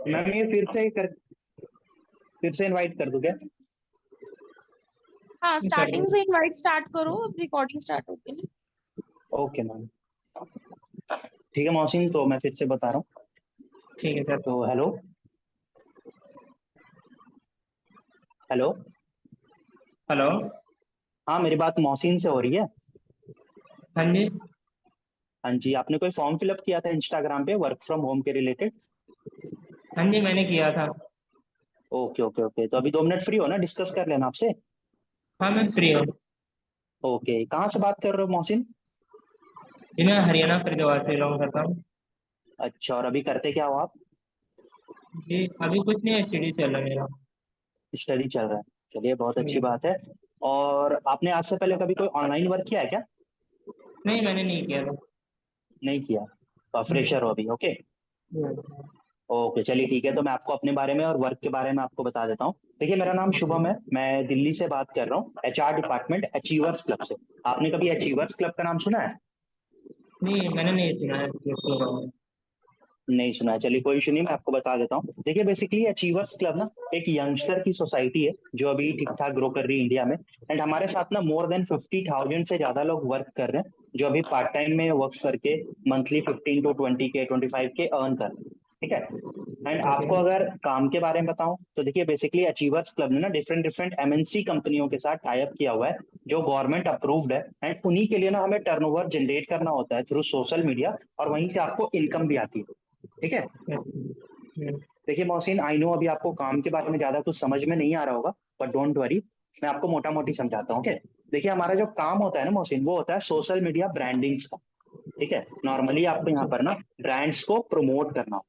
Ma'am ये फिर से इनवाइट कर दूं क्या? हाँ, कर स्टार्टिंग दो। से इनवाइट स्टार्ट करो, अब रिकॉर्डिंग स्टार्ट होगी ना। Okay ma'am. ठीक है मोहसिन, तो मैं फिर से बता रहा हूँ। ठीक है सर। तो हेलो। हेलो। हेलो। हाँ, मेरी बात मोहसिन से हो रही है? हाँ जी। हाँ जी, आपने कोई फॉर्म फिलअप किया था इंस्टाग्राम पे वर्क फ्रॉम होम के रिलेटेड? हाँ जी, मैंने किया था। ओके ओके ओके, तो अभी 2 मिनट फ्री हो ना, डिस्कस कर लेना आपसे। हाँ, मैं फ्री हूँ। ओके, कहाँ से बात कर रहे हो मोहसिन? जी, मैं हरियाणा फरीदाबाद से बिलोंग करता हूँ। अच्छा, और अभी करते क्या हो आप? जी, अभी कुछ नहीं है, स्टडी चल रहा है मेरा। स्टडी चल रहा है। चलिए, बहुत अच्छी जी। बात है। और आपने आज से पहले कभी कोई ऑनलाइन वर्क किया है क्या? नहीं, मैंने नहीं किया था। नहीं किया, तो फ्रेशर हो अभी। ओके। जी। ओके, चलिए ठीक है, तो मैं आपको अपने बारे में और वर्क के बारे में आपको बता देता हूँ। देखिए, मेरा नाम शुभम है, मैं दिल्ली से बात कर रहा हूँ, एचआर डिपार्टमेंट अचीवर्स क्लब से। आपने कभी अचीवर्स क्लब का नाम सुना है? नहीं, मैंने नहीं सुना है इसके बारे में। नहीं सुना है, चलिए कोई इशू नहीं, मैं आपको बता देता हूँ। देखिए, बेसिकली अचीवर्स क्लब ना एक यंगस्टर की सोसाइटी है जो अभी ठीक ठाक ग्रो कर रही है इंडिया में। एंड हमारे साथ ना मोर देन 50,000 से ज्यादा लोग वर्क कर रहे हैं, जो अभी पार्ट टाइम में वर्क करके मंथली 15 to 20 के 25 के अर्न कर रहे हैं। ठीक है। And okay. आपको अगर काम के बारे में बताऊं तो देखिए, बेसिकली अचीवर्स क्लब ने ना डिफरेंट डिफरेंट एमएनसी कंपनियों के साथ टाई अप किया हुआ है, जो गवर्नमेंट अप्रूव्ड है। एंड उन्हीं के लिए ना हमें टर्नओवर जनरेट करना होता है थ्रू सोशल मीडिया, और वहीं से आपको इनकम भी आती है। ठीक है। देखिए मोहसिन, आई नो अभी आपको काम के बारे में ज्यादा कुछ समझ में नहीं आ रहा होगा, बट डोंट वरी, मैं आपको मोटा मोटी समझाता हूँ। ओके। देखिए, हमारा जो काम होता है ना मोहसिन, वो होता है सोशल मीडिया ब्रांडिंग्स का। ठीक है। नॉर्मली आपको यहाँ पर ना ब्रांड्स को प्रमोट करना हो।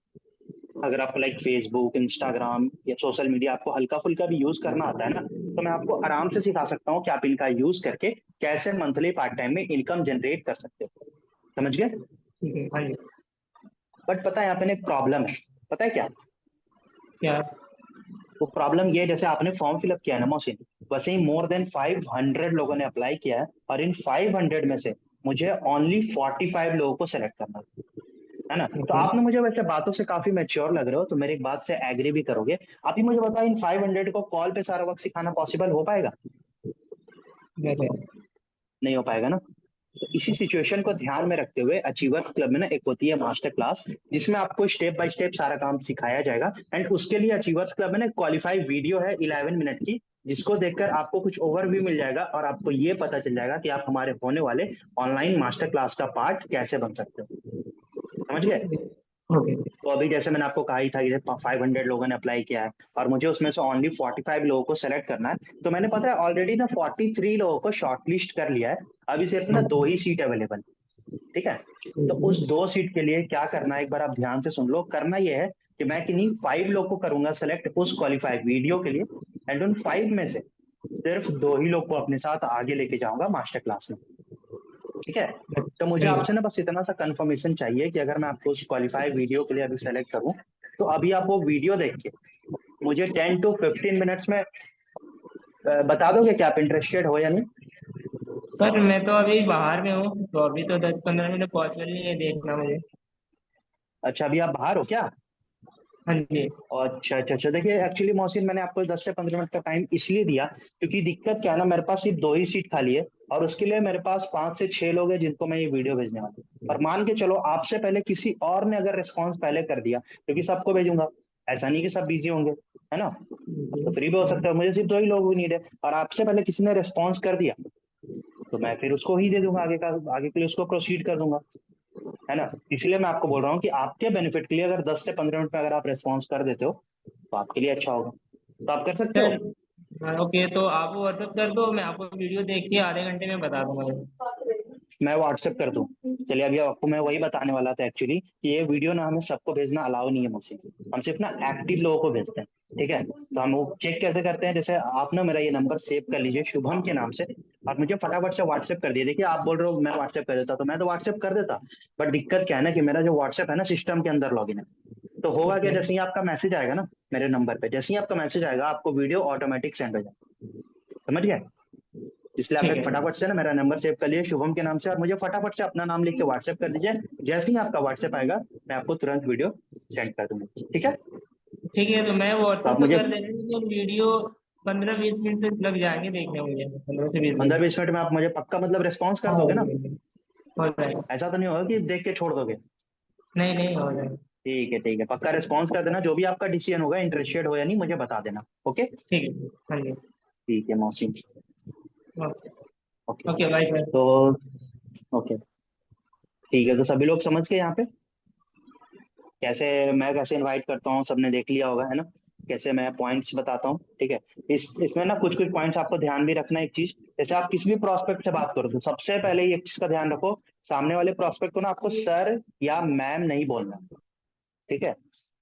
अगर आपको लाइक फेसबुक, इंस्टाग्राम या सोशल मीडिया आपको हल्का फुल्का भी यूज करना आता है ना, तो मैं आपको आराम से सिखा सकता हूँ कि आप इनका यूज करके कैसे मंथली पार्ट टाइम में इनकम जनरेट कर सकते हो। समझ गए? ठीक है। हाँ जी। बट पता है यहाँ पे एक प्रॉब्लम है। पता है क्या? क्या? वो प्रॉब्लम ये है, जैसे आपने फॉर्म फिलअप किया है ना मोहसिन, वैसे ही मोर देन 500 लोगों ने अप्लाई किया है, और इन 500 में से मुझे ओनली 45 लोगों को सेलेक्ट करना है ना। तो ओके। आपने मुझे वैसे बातों से काफी मैच्योर लग रहे हो, तो मेरी एक बात से एग्री भी करोगे। आप ही मुझे बताओ, इन 500 को कॉल पे सारा वक्त सिखाना पॉसिबल हो पाएगा? जैसे। नहीं हो पाएगा ना। तो इसी सिचुएशन को ध्यान में रखते हुए अचीवर्स क्लब में ना एक होती है मास्टर क्लास, जिसमें आपको स्टेप बाय स्टेप सारा काम सिखाया जाएगा। एंड उसके लिए अचीवर्स क्लब में ना क्वालिफाइड वीडियो है 11 मिनट की, जिसको देखकर आपको कुछ ओवरव्यू मिल जाएगा, और आपको ये पता चल जाएगा कि आप हमारे होने वाले ऑनलाइन मास्टर क्लास का पार्ट कैसे बन सकते हो। समझ गए? ओके। तो अभी जैसे मैंने आपको कहा ही था, जैसे 500 लोगों ने अप्लाई किया है, और मुझे उसमें से ओनली 45 लोगों को सेलेक्ट करना है। तो मैंने पता है ऑलरेडी ना 43 लोगों को शॉर्टलिस्ट कर लिया है। अभी सिर्फ ना दो ही सीट अवेलेबल। ठीक है। तो उस 2 सीट के लिए क्या करना है, एक बार आप ध्यान से सुन लो। करना यह है कि मैं किन्हीं 5 लोग को करूंगा सेलेक्ट उस क्वालिफाइड वीडियो के लिए, एंड उन 5 में से सिर्फ 2 ही लोग को अपने साथ आगे लेके जाऊंगा मास्टर क्लास में। ठीक है। तो मुझे ठीक आपसे है। ना बस इतना सा कंफर्मेशन चाहिए कि अगर मैं आपको उस क्वालिफाइड वीडियो के लिए अभी सेलेक्ट करूं, तो अभी आप वो वीडियो देख के मुझे 10 to 15 मिनट्स में बता दोगे कि आप इंटरेस्टेड हो या नहीं? सर, मैं तो अभी बाहर में हूँ, तो अभी तो 10-15 मिनट पॉसिबल नहीं है देखना मुझे। अच्छा, अभी आप बाहर हो क्या? हाँ जी। अच्छा अच्छा अच्छा, देखिए एक्चुअली मोहसिन, मैंने आपको 10 से 15 मिनट का टाइम इसलिए दिया क्योंकि दिक्कत क्या है ना, मेरे पास सिर्फ 2 ही सीट खाली है, और उसके लिए मेरे पास 5 से 6 लोग हैं जिनको मैं ये वीडियो भेजने वाला हूँ। और मान के चलो आपसे पहले किसी और ने अगर रिस्पॉन्स पहले कर दिया, क्योंकि सबको भेजूंगा, ऐसा नहीं कि सब बिजी होंगे, है ना। तो फ्री भी हो सकता है, मुझे सिर्फ 2 ही लोग नीड है, और आपसे पहले किसी ने रिस्पॉन्स कर दिया, तो मैं फिर उसको ही दे दूंगा आगे का, आगे के लिए उसको प्रोसीड कर दूंगा, है ना। इसलिए मैं आपको बोल रहा हूँ कि आपके बेनिफिट के लिए अगर 10 से 15 मिनट में अगर आप रेस्पॉन्स कर देते हो, तो आपके लिए अच्छा होगा। तो आप कर सकते हो? सर, हाँ, ओके, तो आप व्हाट्सअप कर दो, मैं आपको वीडियो देख के आधे घंटे में बता दूंगा। मैं व्हाट्सएप कर दूं? चलिए, अभी आपको मैं वही बताने वाला था एक्चुअली, कि ये वीडियो ना हमें सबको भेजना अलाउ नहीं है मुझे। हम सिर्फ ना एक्टिव लोगों को भेजते हैं। ठीक है। तो हम वो चेक कैसे करते हैं, जैसे आप ना मेरा ये नंबर सेव कर लीजिए शुभम के नाम से, आप मुझे फटाफट से व्हाट्सएप कर दिए। देखिए, आप बोल रहे हो मैं व्हाट्सएप कर देता, तो मैं तो व्हाट्सएप कर देता, बट दिक्कत क्या है ना कि मेरा जो व्हाट्सएप है ना सिस्टम के अंदर लॉगिन है। तो होगा क्या, ओके। जैसे ही आपका मैसेज आएगा ना मेरे नंबर पे, जैसे ही आपका मैसेज आएगा आपको वीडियो ऑटोमेटिक सेंड हो जाएगा। समझ गए? इसलिए आप ठीक एक है। फटाफट से ना मेरा नंबर सेव कर लीजिए शुभम के नाम से, और मुझे फटाफट से अपना नाम लिख के व्हाट्सएप कर दीजिए। जैसे ही आपका व्हाट्सएप आएगा मैं आपको तुरंत वीडियो सेंड कर दूंगा, ठीक है। ठीक है, तो मैं तो व्हाट्सएप आप तो मुझे कर देना, लेकिन वीडियो 15-20 मिनट से लग जाएंगे देखने मुझे, 15 से 20 मिनट। 15-20 मिनट में आप मुझे पक्का मतलब रिस्पॉन्स कर हाँ, दोगे ना? हो जाएगा। ऐसा तो नहीं होगा कि देख के छोड़ दोगे? नहीं नहीं, हो जाएगा। ठीक है, पक्का रिस्पॉन्स कर देना, जो भी आपका डिसीजन होगा, इंटरेस्टेड हो या नहीं, मुझे बता देना। ओके। ठीक है। हाँ जी। ठीक है मौसी। Okay. Okay. Okay, bye bye. तो ओके, ठीक है, तो सभी लोग समझ गए यहाँ पे कैसे मैं कैसे इनवाइट करता हूँ, सबने देख लिया होगा है ना, कैसे मैं पॉइंट्स बताता हूँ, ठीक है। इसमें ना कुछ कुछ पॉइंट्स आपको ध्यान भी रखना है। एक चीज, जैसे आप किसी भी प्रोस्पेक्ट से बात करो तो सबसे पहले ये चीज का ध्यान रखो, सामने वाले प्रोस्पेक्ट को ना आपको सर या मैम नहीं बोलना, ठीक है।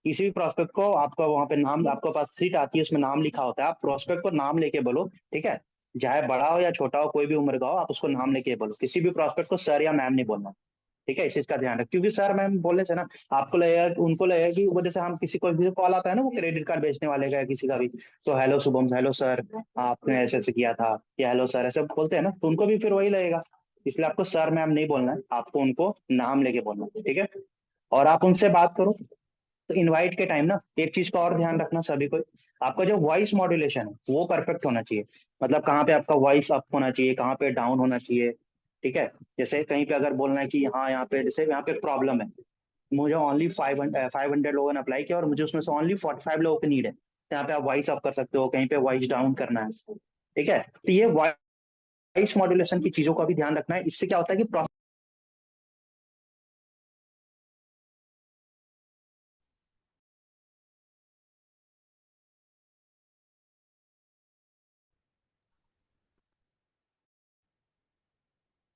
किसी भी प्रोस्पेक्ट को आपका वहां पे नाम, आपके पास सीट आती है उसमें नाम लिखा होता है, आप प्रोस्पेक्ट को नाम लेके बोलो, ठीक है। चाहे बड़ा हो या छोटा हो, कोई भी उम्र का हो, आप उसको नाम लेके बोलो, किसी भी प्रोस्पेक्ट को सर या मैम नहीं बोलना, ठीक है। इस चीज का ध्यान रख, क्योंकि सर मैम बोलने से ना आपको लगेगा, उनको लगेगा कि वो, जैसे हम किसी को भी कॉल आता है ना वो क्रेडिट कार्ड बेचने वाले का या किसी का भी, तो हेलो शुभम, हेलो सर, आपने ऐसे ऐसे किया था, या हेलो सर, ऐसे बोलते हैं ना, तो उनको भी फिर वही लगेगा। इसलिए आपको सर मैम नहीं बोलना है, आपको उनको नाम लेके बोलना है, ठीक है। और आप उनसे बात करो तो इनवाइट के टाइम ना एक चीज का और ध्यान रखना सभी को, आपका जो वॉइस मॉड्यूलेशन है वो परफेक्ट होना चाहिए। मतलब कहाँ पे आपका वॉइस अप होना चाहिए, कहाँ पे डाउन होना चाहिए, ठीक है। जैसे कहीं पे अगर बोलना है कि हाँ यहाँ पे, जैसे यहाँ पे प्रॉब्लम है, मुझे ओनली 500 लोगों ने अप्लाई किया और मुझे उसमें से ओनली 45 लोगों की नीड है, तो यहाँ पे आप वॉइस अप कर सकते हो, कहीं पे वॉइस डाउन करना है, ठीक है। तो ये वॉइस मॉड्यूलेशन की चीजों का भी ध्यान रखना है। इससे क्या होता है कि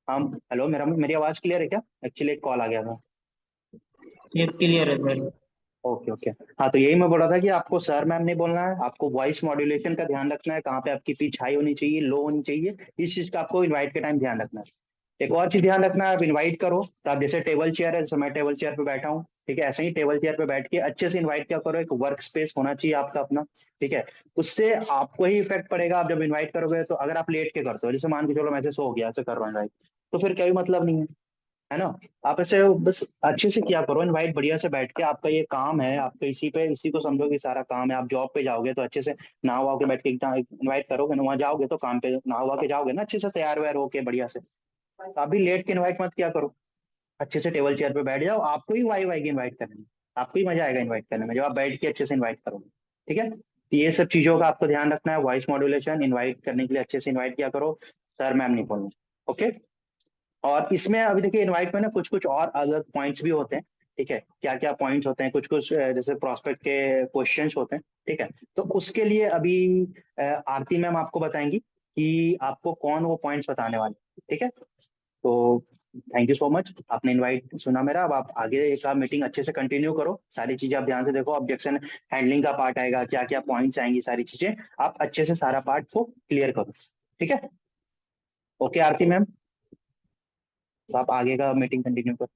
हम, हेलो, मेरी आवाज क्लियर है क्या? एक्चुअली एक कॉल आ गया था। यस, क्लियर है सर। Okay okay. हाँ, तो यही मैं बोल रहा था कि आपको सर मैम नहीं बोलना है, आपको वॉइस मॉड्यूलेशन का ध्यान रखना है, कहाँ पे आपकी पिच हाई होनी चाहिए, लो होनी चाहिए, इस चीज का आपको इनवाइट के टाइम ध्यान रखना है। एक और चीज ध्यान रखना है, आप इनवाइट करो तो आप, जैसे टेबल चेयर है, जैसे मैं टेबल चेयर पे बैठा हूँ, ठीक है, ऐसे ही टेबल चेयर पे बैठ के अच्छे से इन्वाइट क्या करो, एक वर्क स्पेस होना चाहिए आपका अपना, ठीक है। उससे आपको ही इफेक्ट पड़ेगा, आप जब इन्वाइट करोगे तो अगर आप लेट के करते हो, जैसे मान के चलो मैं ऐसे सो गया, ऐसे कर रहा हूँ इनवाइट, तो फिर कोई मतलब नहीं है ना। आप ऐसे बस अच्छे से किया करो इनवाइट, बढ़िया से बैठ के, आपका ये काम है, आपका इसी पे, इसी को समझो कि सारा काम है। आप जॉब पे जाओगे तो अच्छे से नहा वहा के बैठ के इनवाइट करोगे ना, वहाँ जाओगे तो काम पे नहा वहा के जाओगे ना, अच्छे से तैयार वैयार होके बढ़िया से। तो अभी लेट के इनवाइट मत किया करो, अच्छे से टेबल चेयर पे बैठ जाओ, आपको ही वाई आएगी इनवाइट करने में, आपको ही मजा आएगा इनवाइट करने में जब आप बैठ के अच्छे से इनवाइट करोगे, ठीक है। तो ये सब चीजों का आपको ध्यान रखना है, वॉइस मॉड्यूलेशन, इनवाइट करने के लिए अच्छे से इनवाइट किया करो, सर मैम नहीं बोलना, ओके। और इसमें अभी देखिए इनवाइट में ना कुछ कुछ और अलग पॉइंट्स भी होते हैं, ठीक है। क्या क्या पॉइंट्स होते हैं, कुछ कुछ जैसे प्रोस्पेक्ट के क्वेश्चंस होते हैं, ठीक है। तो उसके लिए अभी आरती मैम आपको बताएंगी कि आपको कौन वो पॉइंट्स बताने वाले हैं, ठीक है। तो थैंक यू सो मच, आपने इनवाइट सुना मेरा, अब आप आगे का मीटिंग अच्छे से कंटिन्यू करो, सारी चीजें आप ध्यान से देखो, ऑब्जेक्शन हैंडलिंग का पार्ट आएगा, क्या क्या पॉइंट्स आएंगी, सारी चीजें आप अच्छे से सारा पार्ट को क्लियर करो, ठीक है। ओके आरती मैम, तो आप आगे का मीटिंग कंटिन्यू करो।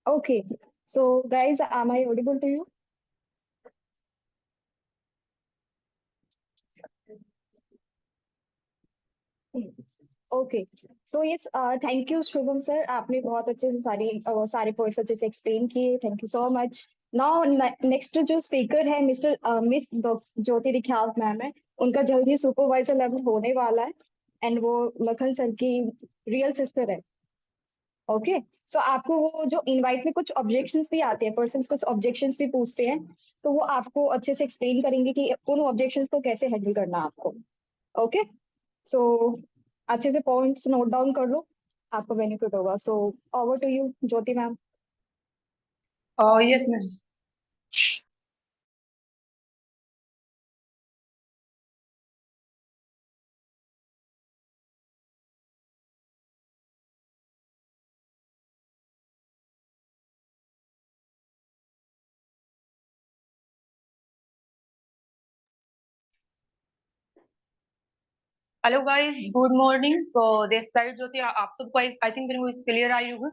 Okay. So, guys, am I audible to you? Okay. So yes, thank you Shubham sir, आपने बहुत अच्छे से सारे पॉइंट्स अच्छे से एक्सप्लेन किए, thank you so much. Now next जो स्पीकर है मिस्टर मिस ज्योति दीक्षांत मैम है, उनका जल्दी सुपरवाइजर लेवल होने वाला है, एंड वो लखन सर की रियल सिस्टर है। ओके। सो आपको वो जो इनवाइट में कुछ ऑब्जेक्शंस भी आते हैं, पर्सन्स कुछ ऑब्जेक्शंस भी पूछते हैं, तो वो आपको अच्छे से एक्सप्लेन करेंगे कि उन ऑब्जेक्शंस को कैसे हैंडल करना है आपको। ओके। सो अच्छे से पॉइंट्स नोट डाउन कर लो, आपको बेनिफिट होगा। So over to you Jyoti ma'am. Yes ma'am. Hello guys, good morning. So this side Jyoti, आप सबको I think मेरी voice clear आ रही होगी.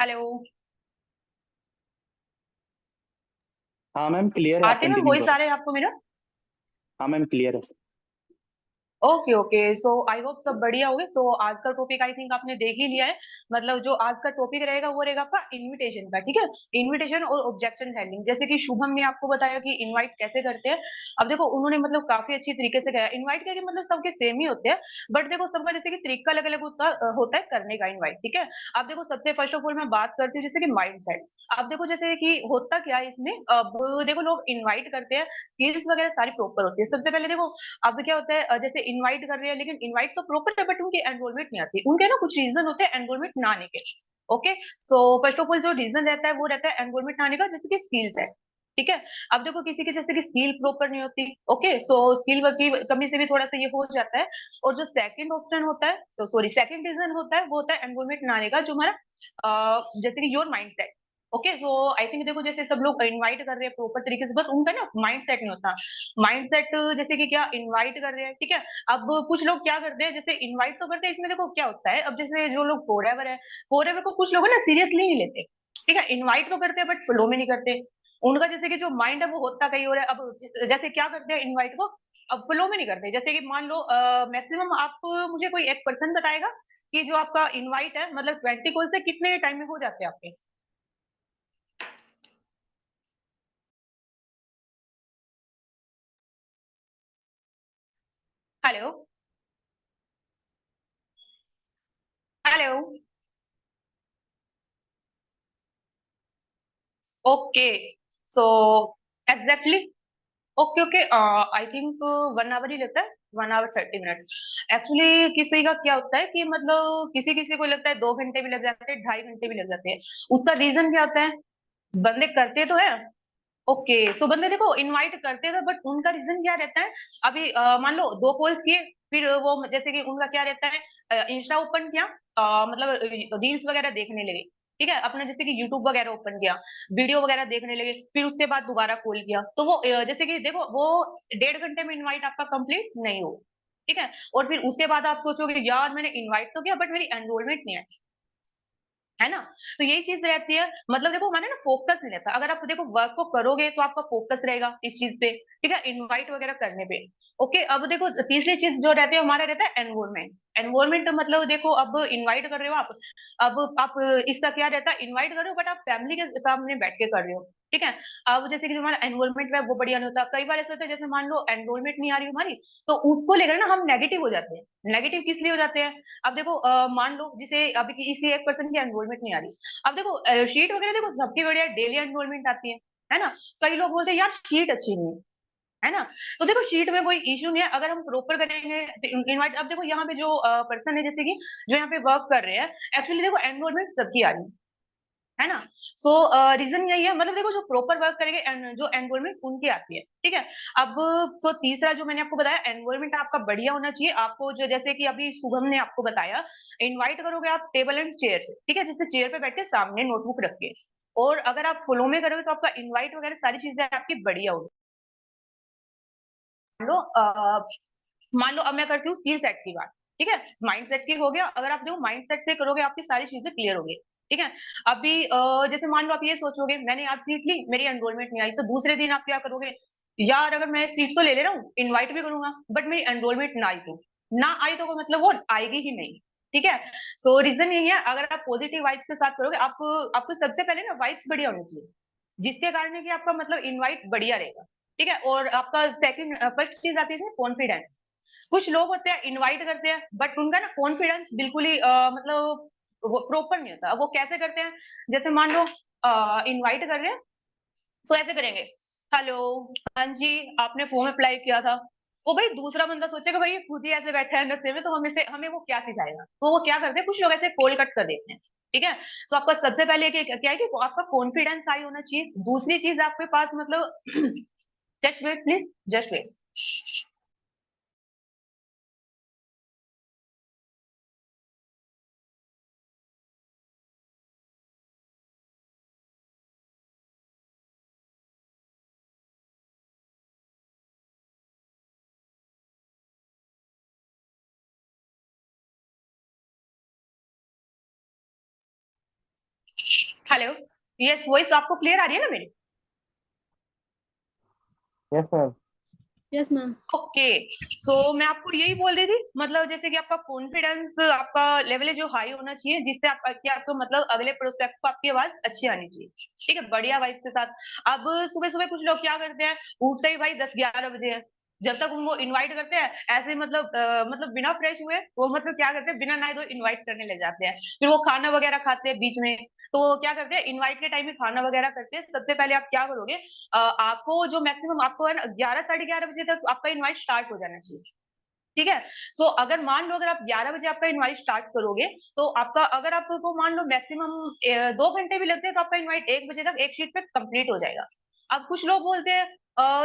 Hello, हाँ मैम क्लियर है, आप आरती मैम कंटिन्यू voice करो। आ रहा है आपको मेरा? हाँ मैम क्लियर है। Okay okay, so I hope सब बढ़िया होगे। सो आज का टॉपिक आई थिंक आपने देख ही लिया है। मतलब जो आज का टॉपिक रहेगा वो रहेगा आपका इनविटेशन का, ठीक है। इनविटेशन और ऑब्जेक्शन हैंडलिंग, जैसे कि शुभम ने आपको बताया कि इनवाइट कैसे करते हैं। अब देखो उन्होंने मतलब काफी अच्छी तरीके से कहा इनवाइट क्या कि मतलब सबके सेम ही होते हैं, बट देखो सबका जैसे कि तरीका अलग अलग होता है करने का इनवाइट, ठीक है। अब देखो सबसे फर्स्ट ऑफ ऑल मैं बात करती हूँ जैसे कि माइंड सेट। अब देखो जैसे कि होता क्या है इसमें, अब देखो लोग इनवाइट करते हैं, स्किल्स वगैरह सारी प्रॉपर होती है। सबसे पहले देखो अब क्या होता है, जैसे इनवाइट कर रहे हैं लेकिन इनवाइट तो प्रॉपर है बट उनकी एनरोलमेंट नहीं आती, उनके ना कुछ रीजन होते हैं एनरोलमेंट ना आने के। Okay, so first of all जो रीजन रहता है वो रहता है एनरोलमेंट ना आने का, जैसे कि स्किल्स है, ठीक है। अब देखो किसी की जैसे कि स्किल प्रॉपर नहीं होती, ओके, सो स्किल की कमी से भी थोड़ा सा ये हो जाता है। और जो सेकंड ऑप्शन होता है, तो सॉरी सेकंड रीजन होता है वो होता है एनरोलमेंट ना आने का, जो हमारा जैसे कि your mind set. Okay, so I think देखो जैसे सब लोग इनवाइट कर रहे हैं प्रॉपर तरीके से, बस उनका ना माइंड सेट नहीं होता। माइंड सेट जैसे कि क्या इनवाइट कर रहे हैं, ठीक है। अब कुछ लोग क्या करते हैं, जैसे इनवाइट तो करते हैं, इसमें देखो क्या होता है, अब जैसे जो लोग फॉरएवर है, फॉरएवर को कुछ लोग ना सीरियसली नहीं लेते, ठीक है। इनवाइट तो करते हैं बट फ्लो में नहीं करते। उनका जैसे कि जो माइंड है वो होता कहीं और है। अब जैसे क्या करते हैं इनवाइट को, अब फ्लो में नहीं करते। जैसे कि मान लो मैक्सिमम आप मुझे कोई एक पर्सन बताएगा कि जो आपका इनवाइट है मतलब 20 कॉल से कितने टाइम में हो जाते हैं आपके। Hello hello, okay, so exactly, okay okay, I think 1 hour ही लगता है, 1 आवर 30 मिनट। एक्चुअली किसी का क्या होता है कि मतलब किसी किसी को लगता है 2 घंटे भी लग जाते हैं, 2.5 घंटे भी लग जाते हैं। उसका रीजन क्या होता है, बंदे करते तो है, ओके, सो बंदे देखो इनवाइट करते थे बट उनका रीजन क्या रहता है। अभी मान लो 2 कॉल्स किए, फिर वो जैसे कि उनका क्या रहता है, इंस्टा ओपन किया, मतलब रील्स वगैरह देखने लगे, ठीक है। अपना जैसे कि यूट्यूब वगैरह ओपन किया, वीडियो वगैरह देखने लगे, फिर उसके बाद दोबारा कॉल किया, तो वो जैसे कि देखो वो 1.5 घंटे में इनवाइट आपका कंप्लीट नहीं हो, ठीक है। और फिर उसके बाद आप सोचोगे यार मैंने इनवाइट तो किया बट मेरी एनरोलमेंट नहीं है ना। तो यही चीज रहती है, मतलब देखो हमारे ना फोकस नहीं रहता। अगर आप देखो वर्क को करोगे तो आपका फोकस रहेगा इस चीज पे, ठीक है, इनवाइट वगैरह करने पे। ओके, अब देखो तीसरी चीज जो रहती है हमारा रहता है एनवोलमेंट। एनवोलमेंट मतलब देखो अब इनवाइट कर रहे हो आप, अब आप इसका क्या रहता है, इनवाइट कर रहे हो बट आप फैमिली के सामने बैठ के कर रहे हो, ठीक है। अब जैसे कि जो हमारा एनरोलमेंट है वो बढ़िया नहीं होता। कई बार ऐसा होता है जैसे मान लो एनरोलमेंट नहीं आ रही हमारी, तो उसको लेकर ना हम नेगेटिव हो जाते हैं। नेगेटिव किस लिए हो जाते हैं, अब देखो मान लो जिसे अभी किसी एक पर्सन की एनरोलमेंट नहीं आ रही, अब देखो शीट वगैरह देखो सबकी बढ़िया डेली एनरोलमेंट आती है ना। कई लोग बोलते हैं यार शीट अच्छी नहीं है ना। तो देखो शीट में कोई इश्यू नहीं है अगर हम प्रॉपर करेंगे इनवाइट। अब देखो यहाँ पे जो पर्सन है जैसे कि जो यहाँ पे वर्क कर रहे हैं, एक्चुअली देखो एनरोलमेंट सबकी आ रही है ना। सो रीजन यही है, मतलब देखो जो प्रॉपर वर्क करेंगे जो एनरोलमेंट उनकी आती है, ठीक है। अब सो तीसरा जो मैंने आपको बताया एनरोलमेंट आपका बढ़िया होना चाहिए। आपको जो जैसे कि अभी शुभम ने आपको बताया, इनवाइट करोगे आप टेबल एंड चेयर पे, ठीक है, जैसे चेयर पे बैठ के सामने नोटबुक रख के। और अगर आप फ्लो में करोगे तो आपका इनवाइट वगैरह सारी चीजें आपकी बढ़िया होगी। मान लो मान लो अब मैं करती हूँ स्किल सेट की बात, ठीक है। माइंड सेट की हो गया, अगर आप देखो माइंड सेट से करोगे आपकी सारी चीजें क्लियर होगी, ठीक है। अभी जैसे मान लो आप ये सोचोगे मैंने आज सीट ली मेरी एनरोलमेंट नहीं आई, तो दूसरे दिन आप क्या करोगे, यार अगर मैं सीट तो ले ले रहा हूँ इन्वाइट भी करूंगा बट मेरी एनरोलमेंट ना आई तो मतलब वो आएगी ही नहीं, ठीक है। सो रीजन यही है, अगर आप पॉजिटिव वाइब्स के साथ करोगे, आपको आपको सबसे पहले ना वाइब्स बढ़िया होनी चाहिए, जिसके कारण है कि आपका मतलब इनवाइट बढ़िया रहेगा, ठीक है। और आपका सेकंड फर्स्ट चीज आती है कॉन्फिडेंस। कुछ लोग होते हैं इनवाइट करते हैं बट उनका ना कॉन्फिडेंस बिल्कुल ही मतलब वो प्रॉपर नहीं होता। अब वो कैसे करते हैं, जैसे मान लो इनवाइट कर रहे हैं, सो ऐसे करेंगे, हेलो, हाँ जी, आपने फॉर्म अप्लाई किया था। वो भाई दूसरा बंदा सोचेगा भाई ये खुद ही ऐसे बैठा है नशे में, तो हमें से हमें वो क्या सिखाएगा। तो वो क्या करते हैं, कुछ लोग ऐसे कॉल कट कर देते हैं, ठीक है। तो आपका सबसे पहले क्या है कि आपका कॉन्फिडेंस हाई होना चाहिए। दूसरी चीज आपके पास मतलब just wait please, just wait. Hello, yes, voice आपको क्लियर आ रही है ना मेरी? Yes ma'am. Yes ma'am. Okay, so मैं आपको यही बोल रही थी, मतलब जैसे कि आपका कॉन्फिडेंस, आपका लेवल है जो हाई होना चाहिए, जिससे आप कि आपको मतलब अगले प्रोस्पेक्ट को आपकी आवाज अच्छी आनी चाहिए, ठीक है, बढ़िया वाइब्स के साथ। अब सुबह सुबह कुछ लोग क्या करते हैं, उठते ही भाई 10-11 बजे है, जब तक उनको इनवाइट करते हैं ऐसे ही, मतलब बिना फ्रेश हुए वो मतलब क्या करते हैं, बिना नहाए धोए इनवाइट करने लग जाते हैं। फिर वो खाना वगैरह खाते हैं बीच में, तो वो क्या करते हैं, इनवाइट के टाइम में खाना वगैरह करते हैं। सबसे पहले आप क्या करोगे, आपको जो मैक्सिमम आपको है ना 11-11:30 बजे तक आपका इनवाइट स्टार्ट हो जाना चाहिए, ठीक है। सो अगर मान लो अगर आप 11 बजे आपका इनवाइट स्टार्ट करोगे, तो आपका अगर आपको मान लो मैक्सिमम 2 घंटे भी लगते हैं, तो आपका इनवाइट 1 बजे तक एक शीट पे कंप्लीट हो जाएगा। अब कुछ लोग बोलते हैं,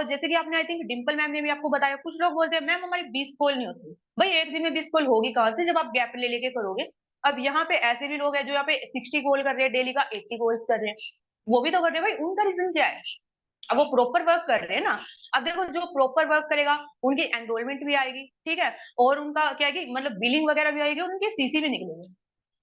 जैसे कि आपने आई थिंक डिम्पल मैम ने भी आपको बताया, कुछ लोग बोलते हैं मैम हमारी 20 कॉल नहीं होती। भाई एक दिन में 20 कॉल होगी कहाँ से, जब आप गैप ले लेके करोगे। अब यहाँ पे ऐसे भी लोग हैं जो यहाँ पे 60 कॉल कर रहे हैं, डेली का 80 कॉल्स कर रहे हैं, वो भी तो कर रहे हैं भाई, उनका रीजन क्या है? अब वो प्रॉपर वर्क कर रहे हैं ना। अब देखो जो प्रॉपर वर्क करेगा उनकी एनरोलमेंट भी आएगी, ठीक है, और उनका क्या है कि मतलब बिलिंग वगैरह भी आएगी और उनके सीसी भी निकलेंगे।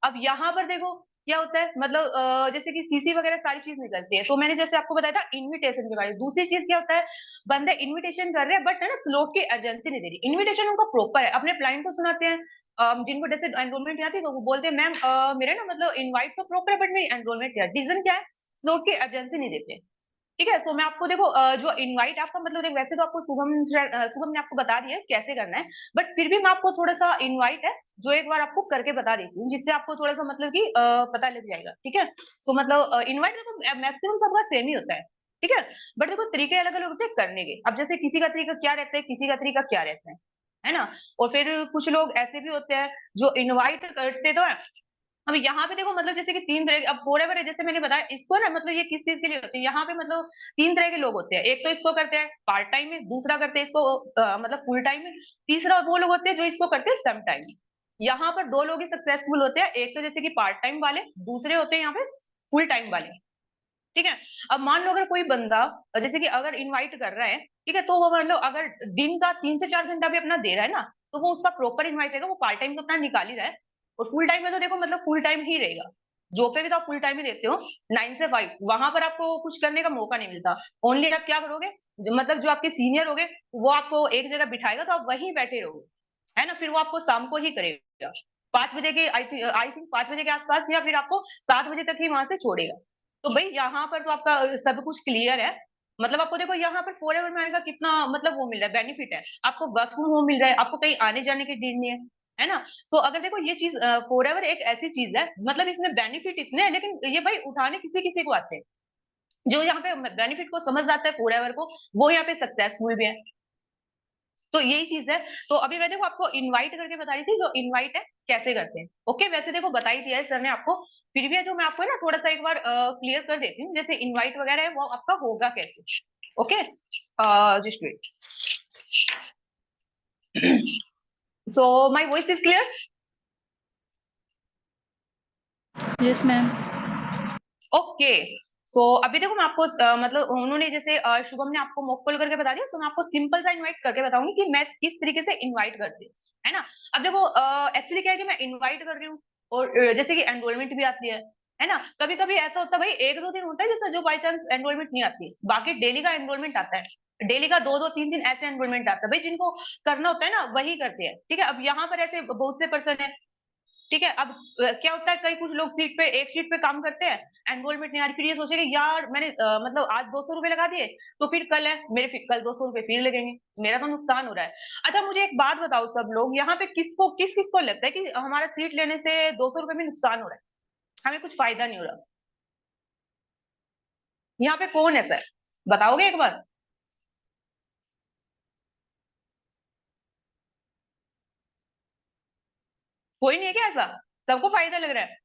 अब यहाँ पर देखो क्या होता है, मतलब जैसे कि सीसी वगैरह सारी चीज निकलती है, तो मैंने जैसे आपको बताया था इनविटेशन के बारे में। दूसरी चीज क्या होता है, बंदे इनविटेशन कर रहे हैं बट है ना स्लॉट की अर्जेंसी नहीं दे रही, इनविटेशन उनका प्रॉपर है, अपने क्लाइंट को सुनाते हैं। जिनको जैसे एनरोलमेंट नहीं आती तो वो बोलते हैं मैम मेरे ना मतलब इनवाइट तो प्रॉपर है बट मेरी एनरोलमेंट क्या है, रीजन क्या है, स्लॉट की अर्जेंसी नहीं देते, ठीक है। सो मैं आपको देखो जो इनवाइट आपका मतलब देख, वैसे तो आपको शुभम ने आपको बता दिया है कैसे करना है, बट फिर भी मैं आपको थोड़ा सा इनवाइट है जो एक बार आपको करके बता देती हूँ, जिससे आपको थोड़ा सा मतलब कि पता लग जाएगा, ठीक है। सो मतलब इनवाइट देखो मैक्सिमम सबका सेम ही होता है, ठीक है, बट देखो तरीके अलग अलग होते हैं करने के। अब जैसे किसी का तरीका क्या रहता है, किसी का तरीका क्या रहता है ना। और फिर कुछ लोग ऐसे भी होते हैं जो इनवाइट करते तो है। अब यहाँ पे देखो मतलब जैसे कि 3 तरह के, अब फॉरएवर है जैसे मैंने बताया, इसको ना मतलब ये किस चीज के लिए होती है, यहाँ पे मतलब 3 तरह के लोग होते हैं। एक तो इसको करते हैं पार्ट टाइम में, दूसरा करते हैं इसको मतलब फुल टाइम में, तीसरा वो लोग होते हैं जो इसको करते हैं सम टाइम में। यहाँ पर 2 लोग ही सक्सेसफुल होते हैं, एक तो जैसे कि पार्ट टाइम वाले, दूसरे होते हैं यहाँ पे फुल टाइम वाले, ठीक है। अब मान लो अगर कोई बंदा जैसे कि अगर इनवाइट कर रहा है, ठीक है, तो वो मतलब अगर दिन का 3 से 4 घंटा भी अपना दे रहा है ना, तो वो उसका प्रॉपर इनवाइट रहेगा, वो पार्ट टाइम तो अपना निकाल ही रहा है। और फुल टाइम में तो देखो मतलब फुल टाइम ही रहेगा, जो पे भी तो आप फुल टाइम ही देते हो, 9 से 5, वहां पर आपको कुछ करने का मौका नहीं मिलता। ओनली आप क्या करोगे, मतलब जो आपके सीनियर होगे वो आपको एक जगह बिठाएगा तो आप वहीं बैठे रहोगे, है ना, फिर वो आपको शाम को ही करेगा 5 बजे के, आई थिंक 5 बजे के आसपास, या फिर आपको 7 बजे तक ही वहां से छोड़ेगा। तो भाई यहाँ पर तो आपका सब कुछ क्लियर है। मतलब आपको देखो यहाँ पर फॉरएवर मैन का कितना मतलब वो मिल रहा है, बेनिफिट है, आपको वर्क फ्रॉम होम मिल रहा है, आपको कहीं आने जाने की नीड नहीं है ना। सो अगर देखो ये चीज फॉरएवर एक ऐसी चीज है, मतलब इसमें बेनिफिट इतने हैं, लेकिन ये भाई उठाने किसी किसी को आते हैं। जो यहाँ पे बेनिफिट को समझ आता है फॉरएवर को, वो यहाँ पे सक्सेसफुल भी है। तो यही चीज है। तो अभी मैं देखो आपको इनवाइट करके बता रही थी, जो इनवाइट है कैसे करते हैं। ओके, वैसे देखो बता ही दिया है सर ने आपको, फिर भी है जो मैं आपको है ना थोड़ा सा एक बार क्लियर कर देती हूँ, जैसे इनवाइट वगैरह है वो आपका होगा कैसे। Okay, just wait. So my voice is clear? Yes ma'am. Okay, so अभी देखो मैं आपको मतलब उन्होंने जैसे शुभम ने आपको मॉक कॉल करके बता दिया, सो मैं आपको सिंपल सा इनवाइट करके बताऊंगी कि मैं किस तरीके से इनवाइट करती हूँ, है ना। अब देखो एक्चुअली क्या है कि मैं इनवाइट कर रही हूँ, और जैसे कि एनरोलमेंट भी आती है ना। कभी कभी ऐसा होता है भाई 1-2 दिन होता है जैसे जो बाई चांस एनरोलमेंट नहीं आती, बाकी डेली का एनरोलमेंट आता है, डेली का 2-2-3 दिन ऐसे एनरोलमेंट आता है भाई, जिनको करना होता है ना वही करते हैं, ठीक है। अब यहाँ पर ऐसे बहुत से पर्सन है, ठीक है। अब क्या होता है, कई कुछ लोग एक सीट पे काम करते हैं, एनरोलमेंट नहीं आ रही, फिर ये सोचेंगे यार मैंने मतलब आज 200 रुपए लगा दिए, तो फिर कल है मेरे, फिर कल 200 रुपए फिर लगेंगे, मेरा तो नुकसान हो रहा है। अच्छा मुझे एक बात बताओ सब लोग, यहाँ पे किस किसको लगता है कि हमारा सीट लेने से 200 रुपए में नुकसान हो रहा है, हमें कुछ फायदा नहीं हो रहा? यहाँ पे कौन है सर, बताओगे एक बार? कोई नहीं है क्या ऐसा, सबको फायदा लग रहा है?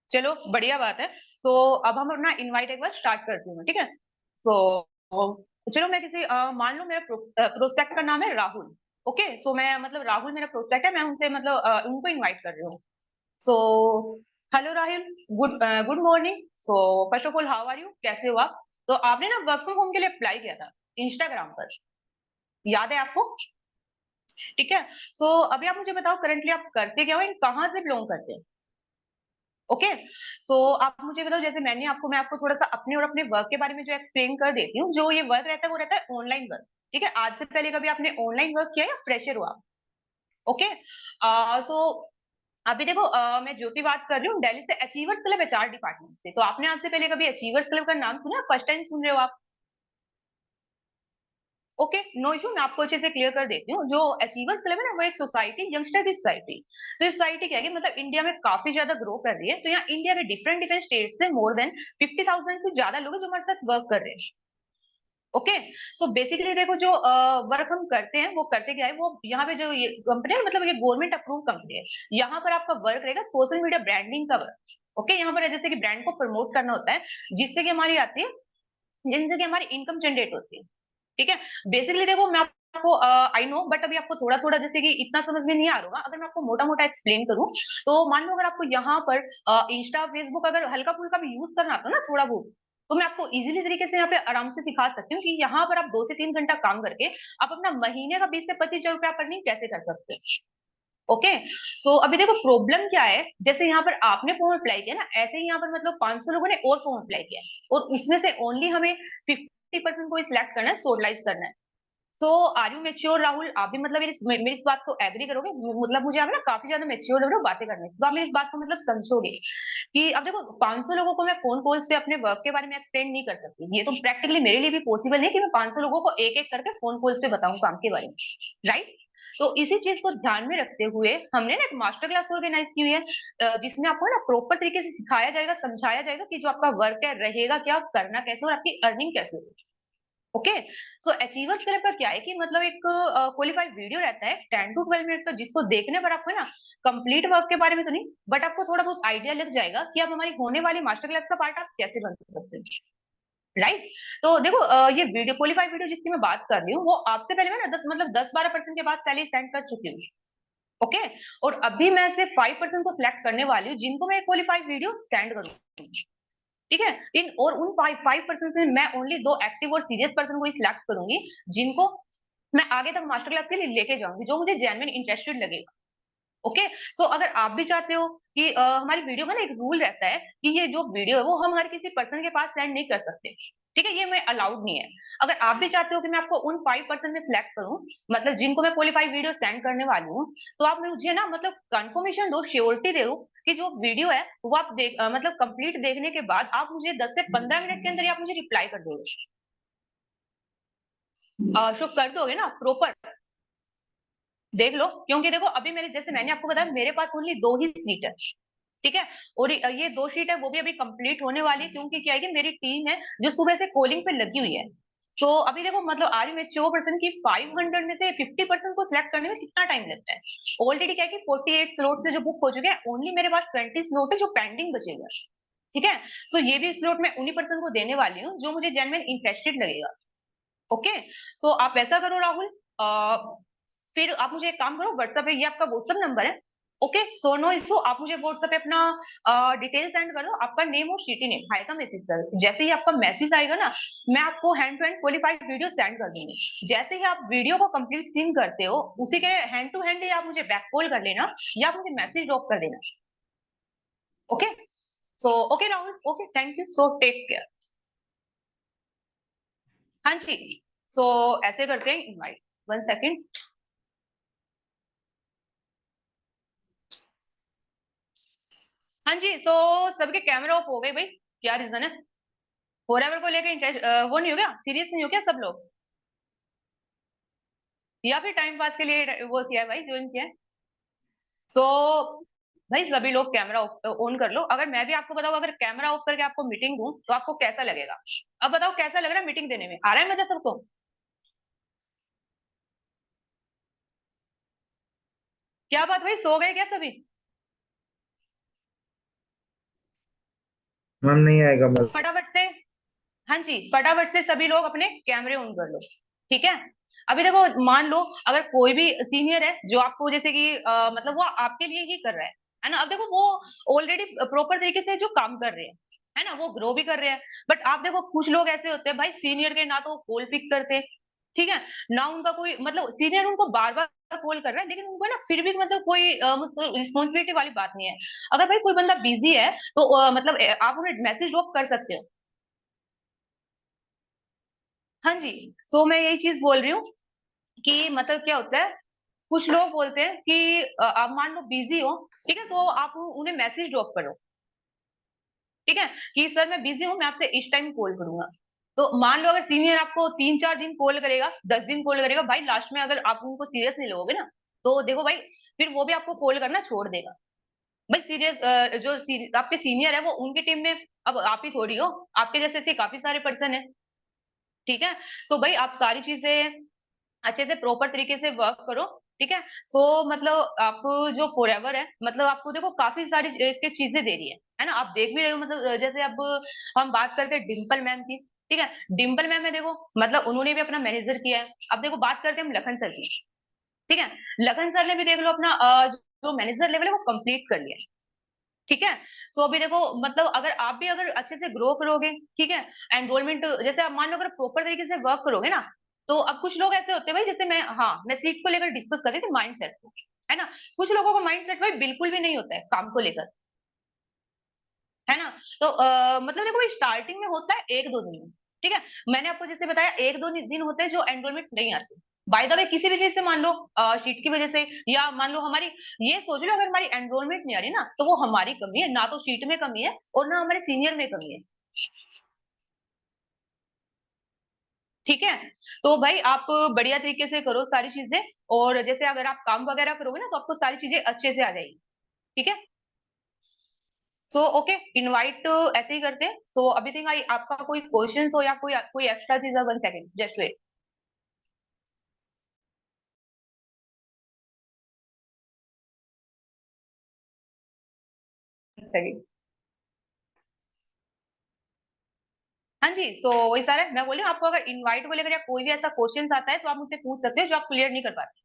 चलो बढ़िया बात है। सो अब हम अपना इनवाइट एक बार स्टार्ट करती हूँ, ठीक है। सो चलो मैं किसी मान लो मेरा प्रोस्पेक्ट का नाम है राहुल। ओके, सो मैं मतलब राहुल मेरा प्रोस्पेक्ट है, मैं उनसे मतलब उनको इनवाइट कर रही हूँ। So hello Rahul, good morning. So first of all how are you, कैसे हो आप? तो आपने ना वर्क फ्रॉम होम के लिए अप्लाई किया था इंस्टाग्राम पर, याद है आपको? ठीक है। सो अभी आप मुझे बताओ करंटली आप करते क्या हो, कहाँ से बिलोंग करते हैं? ओके। सो आप मुझे बताओ, जैसे मैं आपको थोड़ा सा अपने और अपने वर्क के बारे में जो एक्सप्लेन कर देती हूँ। जो ये वर्क रहता है वो रहता है ऑनलाइन वर्क। ठीक है, आज से पहले कभी आपने ऑनलाइन वर्क किया या फ्रेशर हुआ? ओके। सो अभी देखो, मैं ज्योति बात कर रही हूँ दिल्ली से, अचीवर्स क्लब एचआर डिपार्टमेंट से। तो आपने आज से पहले कभी अचीवर्स क्लब का नाम सुना? फर्स्ट टाइम सुन रहे हो आप? ओके, नो इशू, मैं आपको अच्छे से क्लियर कर देती हूँ। जो अचीवर्स क्लब है ना, वो एक सोसाइटी, यंगस्टर की सोसाइटी। तो ये सोसाइटी क्या है कि मतलब इंडिया में काफी ज्यादा ग्रो कर रही है। तो यहाँ इंडिया के डिफरेंट डिफरेंट स्टेट से मोर देन 50,000 से ज्यादा लोग हैं जो हमारे साथ वर्क कर रहे हैं। ओके। सो बेसिकली देखो, जो वर्क हम करते हैं वो करते क्या है, वो यहाँ पे जो ये कंपनी है, मतलब ये गवर्नमेंट अप्रूव कंपनी है। यहाँ पर आपका वर्क रहेगा सोशल मीडिया ब्रांडिंग का वर्क। ओके, यहाँ पर जैसे कि ब्रांड को प्रमोट करना होता है, जिससे कि हमारी आती है, जिनसे कि हमारी इनकम जनरेट होती है। ठीक है। बेसिकली देखो, मैं आपको आई नो, बट अभी आपको थोड़ा थोड़ा जैसे कि इतना समझ में नहीं आ रहा होगा। अगर मैं आपको मोटा मोटा एक्सप्लेन करूं, तो मान लो अगर आपको यहाँ पर इंस्टा फेसबुक अगर हल्का फुल्का भी यूज करना आता है ना, थोड़ा बहुत, तो मैं आपको इजीली तरीके से यहाँ पे आराम से सिखा सकती हूँ कि यहाँ पर आप 2 से 3 घंटा काम करके आप अपना महीने का 20 से 25 हजार रुपया अर्निंग कैसे कर सकते हैं। ओके। सो अभी देखो प्रॉब्लम क्या है, जैसे यहाँ पर आपने फॉर्म अप्लाई किया ना, ऐसे ही यहाँ पर मतलब 500 लोगों ने और फॉर्म अप्लाई किया है, और उसमें से ओनली हमें 50% को सिलेक्ट करना है, शॉर्टलाइज करना है। सो आर यू मेच्योर राहुल? आप भी मतलब मेरी इस बात को एग्री करोगे? मतलब मुझे आप ना काफी ज्यादा मेच्योर लग रहे हो बातें करने से, तो आप मेरी इस बात को मतलब समझोगे कि अब देखो 500 लोगों को मैं फोन कॉल्स पे अपने वर्क के बारे में एक्सप्लेन नहीं कर सकती। ये तो प्रैक्टिकली मेरे लिए भी पॉसिबल नहीं कि मैं 500 लोगों को एक एक करके फोन कॉल्स पे बताऊं काम के बारे में, राइट? तो इसी चीज को ध्यान में रखते हुए हमने ना एक मास्टर क्लास ऑर्गेनाइज की हुई है, जिसमें आपको ना प्रॉपर तरीके से सिखाया जाएगा, समझाया जाएगा कि जो आपका वर्क है रहेगा क्या, करना कैसे, और आपकी अर्निंग कैसे होगी। ओके। सो अचीवर्स क्लब का क्या है कि मतलब एक क्वालिफाइड वीडियो रहता है 10 to 12 मिनट का, जिसको देखने पर आपको ना कंप्लीट वर्क के बारे में तो नहीं, बट आपको थोड़ा बहुत आइडिया लग जाएगा कि आप हमारी होने वाली मास्टर क्लास का पार्ट आप कैसे बन सकते हैं, राइट? तो देखो, ये वीडियो क्वालिफाइड वीडियो जिसकी मैं बात कर रही हूँ, वो आपसे पहले मैं ना 10-12% के बाद पहले सेंड कर चुकी हूँ। ओके। और अभी मैं सिर्फ 5% को सिलेक्ट करने वाली हूँ जिनको मैं क्वालिफाइड वीडियो सेंड करूंगी। ठीक है। उन 5% से मैं ओनली 2 एक्टिव और सीरियस पर्सन को ही सिलेक्ट करूंगी, जिनको मैं आगे तक मास्टर क्लास के लिए लेके जाऊंगी, जो मुझे जेन्युइन इंटरेस्टेड लगेगा। ओके। सो अगर आप भी चाहते हो कि हमारी वीडियो में ना एक रूल रहता है कि ये जो वीडियो है वो हम हर किसी पर्सन के पास सेंड नहीं कर सकते। ठीक है, ये मैं अलाउड नहीं है। अगर आप भी चाहते हो कि मैं आपको उन 5% में सिलेक्ट करूं, मतलब जिनको मैं क्वालिफाइड वीडियो सेंड करने वाली हूँ, तो आप मुझे ना मतलब कंफर्मेशन दो, श्योरिटी दो कि जो वीडियो है वो आप मतलब कंप्लीट देखने के बाद आप मुझे 10 से 15 मिनट के अंदर ही आप मुझे रिप्लाई कर दोगे। शो कर दोगे ना प्रॉपर? देख लो, क्योंकि देखो अभी मेरे, जैसे मैंने आपको बताया, मेरे पास ओनली 2 ही सीट है। ठीक है। और ये 2 सीट है वो भी अभी कंप्लीट होने वाली है, क्योंकि क्या है कि मेरी टीम है जो सुबह से कॉलिंग पे लगी हुई है। तो अभी देखो मतलब आ रही मेच्योर पर्सन की 500 में से 50% को सिलेक्ट करने में कितना टाइम लगता है। ऑलरेडी क्या है कि 48 स्लॉट से जो बुक हो चुके हैं, ओनली मेरे पास 20 स्लॉट है जो पेंडिंग बचे हुए हैं। ठीक है। सो ये भी स्लॉट मैं उन्हीं पर्सन को देने वाली हूँ जो मुझे जेन्युइन इंटरेस्टेड लगेगा। ओके। सो आप ऐसा करो राहुल, फिर आप मुझे एक काम करो, व्हाट्सएप पे, ये आपका व्हाट्सएप नंबर है। ओके। सो नो इशू, आप मुझे व्हाट्सएप पे अपना डिटेल सेंड कर दो, आपका नेम और सिटी नेम, हाई का मैसेज कर दो। जैसे ही आपका मैसेज आएगा ना, मैं आपको hand to hand qualified video send कर दूंगी। जैसे ही आप वीडियो को कंप्लीट सीन करते हो, उसी के हैंड टू हैंड ही आप मुझे बैक कॉल कर लेना या आप मुझे मैसेज ड्रॉप कर देना। Okay. So okay Rahul, okay, thank you, so take care. हाँ जी। सो ऐसे करते हैं, इनवाइट, 1 सेकेंड। हाँ जी। सो सबके कैमरा ऑफ हो गए भाई, क्या रीजन है? फॉरएवर को लेके इंटरेस्ट वो नहीं हो गया, सीरियस नहीं हो गया सब लोग, या फिर टाइम पास के लिए वो किया है भाई, ज्वाइन किया है? सो भाई सभी लोग कैमरा ऑन कर लो। अगर मैं भी आपको बताऊं, अगर कैमरा ऑफ करके आपको मीटिंग दूं तो आपको कैसा लगेगा? अब बताओ कैसा लग रहा है मीटिंग देने में, आ रहा है मजा सबको? क्या बात भाई, सो गए क्या सभी? मैम नहीं आएगा मैम। फटाफट से, हाँ जी, फटाफट से सभी लोग अपने कैमरे ऑन कर लो। ठीक है। अभी देखो, मान लो अगर कोई भी सीनियर है जो आपको जैसे कि मतलब वो आपके लिए ही कर रहा है ना। अब देखो वो ऑलरेडी प्रॉपर तरीके से जो काम कर रहे हैं, है ना, वो ग्रो भी कर रहे हैं। बट आप देखो कुछ लोग ऐसे होते हैं भाई, सीनियर के ना तो कॉल पिक करते, ठीक है ना, उनका कोई मतलब सीनियर उनको बार बार कॉल कर रहा है, लेकिन उनको ना फिर भी मतलब कोई रिस्पॉन्सिबिलिटी वाली बात नहीं है। अगर भाई कोई बंदा बिजी है तो मतलब आप उन्हें मैसेज ड्रॉप कर सकते हो। हाँ जी, सो मैं यही चीज बोल रही हूँ कि मतलब क्या होता है, कुछ लोग बोलते हैं कि आप मान लो बिजी हो, ठीक है, तो आप उन्हें मैसेज ड्रॉप करो, ठीक है, कि सर मैं बिजी हूँ, मैं आपसे इस टाइम कॉल करूंगा। तो मान लो अगर सीनियर आपको 3-4 दिन कॉल करेगा, 10 दिन कॉल करेगा, भाई लास्ट में अगर आप उनको सीरियस नहीं लोगे ना, तो देखो भाई फिर वो भी आपको कॉल करना छोड़ देगा। भाई सीरियस आपके सीनियर है वो उनकी टीम में, अब आप ही थोड़ी हो, आपके जैसे ऐसे काफी सारे पर्सन है, ठीक है। सो भाई आप सारी चीजें अच्छे से प्रॉपर तरीके से वर्क करो, ठीक है। सो मतलब आप जो फॉरएवर है, मतलब आपको देखो काफी सारी इसके चीजें दे रही है ना, आप देख भी रहे हो, मतलब जैसे अब हम बात करते हैं डिम्पल मैम की, ठीक है, डिम्पल मैम है देखो, मतलब उन्होंने भी अपना मैनेजर किया है। अब देखो बात करते हैं हम लखन सर की, ठीक है, लखन सर ने भी देख लो अपना जो मैनेजर लेवल है वो कंप्लीट कर लिया है, ठीक है। सो अभी देखो मतलब अगर आप भी अगर अच्छे से ग्रो करोगे, ठीक है, एनरोलमेंट जैसे आप मान लो अगर प्रॉपर तरीके से वर्क करोगे ना, तो अब कुछ लोग ऐसे होते हैं भाई, जैसे मैं सीट को लेकर डिस्कस कर रही थी, माइंड सेट को, है ना, कुछ लोगों का माइंड सेट भाई बिल्कुल भी नहीं होता है काम को लेकर, है ना। तो मतलब देखो स्टार्टिंग में होता है 1-2 दिन, ठीक है, मैंने आपको जैसे बताया 1-2 दिन होते हैं जो एनरोलमेंट नहीं आते। बाय द वे किसी भी चीज से मान लो शीट की वजह से, या मान लो हमारी, ये सोच लो अगर हमारी एनरोलमेंट नहीं आ रही ना, तो वो हमारी कमी है, ना तो शीट में कमी है और ना हमारे सीनियर में कमी है, ठीक है। तो भाई आप बढ़िया तरीके से करो सारी चीजें, और जैसे अगर आप काम वगैरह करोगे ना तो आपको सारी चीजें अच्छे से आ जाएगी, ठीक है। सो ओके, इनवाइट ऐसे ही करते हैं। सो अभी थिंक आई आपका कोई क्वेश्चन हो या कोई कोई एक्स्ट्रा चीज है, 1 सेकेंड जस्ट वेट। सेकेंड। हाँ जी, सो वही सारा मैं बोल रही हूँ, आपको अगर इनवाइट को लेकर या कोई भी ऐसा क्वेश्चन आता है तो आप मुझसे पूछ सकते हो जो आप क्लियर नहीं कर पाते।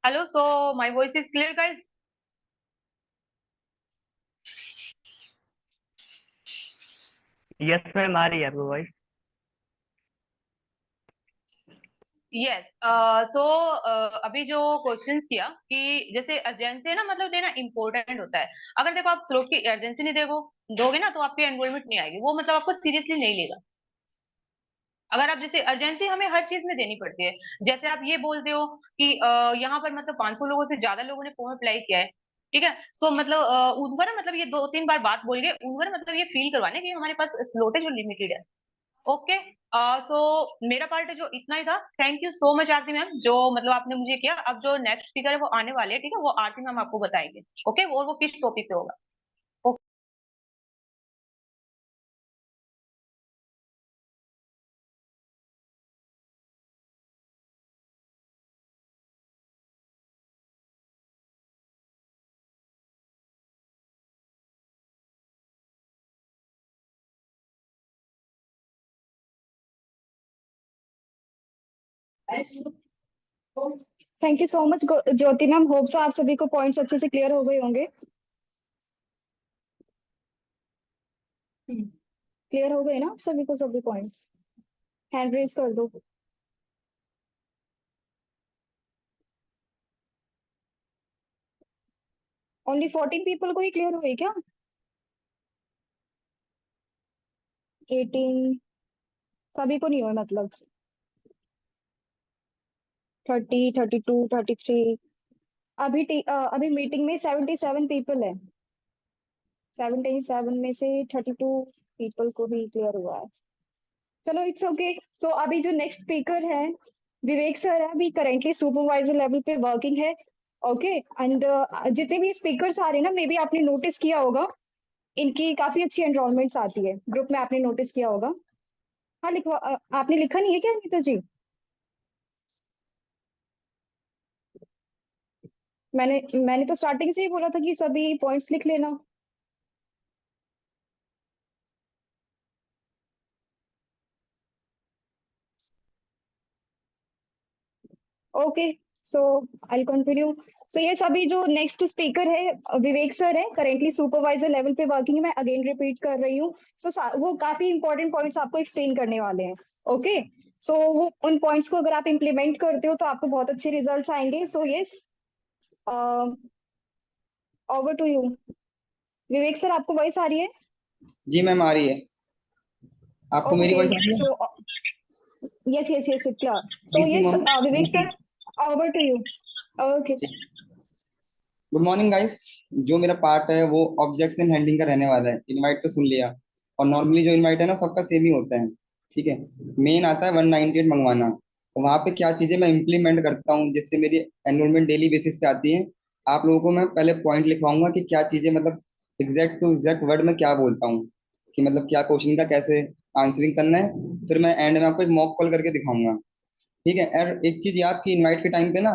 Hello, so my voice is clear guys? Yes ma'am, आ रही है आपको वॉइस। यस। सो अभी जो क्वेश्चंस किया कि जैसे अर्जेंसी है ना, मतलब देना इंपॉर्टेंट होता है। अगर देखो आप स्लोट की अर्जेंसी नहीं दोगे ना, तो आपकी एनरोलमेंट नहीं आएगी, वो मतलब आपको सीरियसली नहीं लेगा। अगर आप जैसे अर्जेंसी हमें हर चीज में देनी पड़ती है, जैसे आप ये बोलते हो कि यहाँ पर मतलब 500 लोगों से ज्यादा लोगों ने फॉर्म अप्लाई किया है, ठीक है। सो मतलब उनको ना मतलब ये 2-3 बार बात बोल के उनको ना मतलब ये फील करवाने कि हमारे पास स्लॉट है जो लिमिटेड है। ओके, सो मेरा पार्ट जो इतना ही था। Thank you so much Aarti ma'am, जो मतलब आपने मुझे किया। अब जो नेक्स्ट स्पीकर है वो आने वाले हैं, ठीक है, वो आरती मैम आपको बताएंगे। ओके, और वो किस टॉपिक पे होगा। Thank you so much Jyoti ma'am, hope so आप सभी को पॉइंट्स अच्छे से क्लियर हो गए होंगे। क्लियर हो गए ना आप सभी को सभी पॉइंट्स? हैंड रेज कर दो। ओनली 14 पीपल को ही क्लियर हुई क्या? 18 सभी को नहीं हुआ मतलब? 30, 32, 33। अभी मीटिंग में 77 पीपल है। 77 में से 32 पीपल को ही क्लियर हुआ है। चलो इट्स ओके। सो अभी जो नेक्स्ट स्पीकर है विवेक सर है, अभी करेंटली सुपरवाइजर लेवल पे वर्किंग है। ओके एंड जितने भी स्पीकर्स आ रहे हैं ना, मे बी आपने नोटिस किया होगा इनकी काफी अच्छी एनरोलमेंट्स आती है ग्रुप में, आपने नोटिस किया होगा। हाँ लिखवा आपने लिखा नहीं है क्या अनीता जी? मैंने तो स्टार्टिंग से ही बोला था कि सभी पॉइंट्स लिख लेना। Okay so I continue. सो ये सभी जो नेक्स्ट स्पीकर है विवेक सर है, करेंटली सुपरवाइजर लेवल पे वर्किंग है। मैं अगेन रिपीट कर रही हूँ। वो काफी इंपॉर्टेंट पॉइंट्स आपको एक्सप्लेन करने वाले हैं। ओके सो वो उन पॉइंट्स को अगर आप इम्प्लीमेंट करते हो तो आपको बहुत अच्छे रिजल्ट्स आएंगे। So yes, over to you Vivek sir. आपको वॉइस आ रही है? जी मैम आ रही है। आपको मेरी ओके वॉइस आ रही है? So yes yes yes clear. So thank you yes ma'am. Vivek sir, over to you. Okay good morning guys. जो मेरा पार्ट है वो ऑब्जेक्शन हैंडलिंग का रहने वाला है। इनवाइट तो सुन लिया, और नॉर्मली जो इनवाइट है ना सबका सेम ही होता है, ठीक है। मेन आता है 198 मंगवाना, तो वहाँ पे क्या चीज़ें मैं इम्प्लीमेंट करता हूँ जिससे मेरी एनरोलमेंट डेली बेसिस पे आती है। आप लोगों को मैं पहले पॉइंट लिखवाऊंगा कि क्या चीज़ें, मतलब एग्जैक्ट टू एग्जैक्ट वर्ड में क्या बोलता हूँ, कि मतलब क्या क्वेश्चन का कैसे आंसरिंग करना है। फिर मैं एंड में आपको एक मॉक कॉल करके दिखाऊंगा, ठीक है। और एक चीज याद की, इनवाइट के टाइम पे ना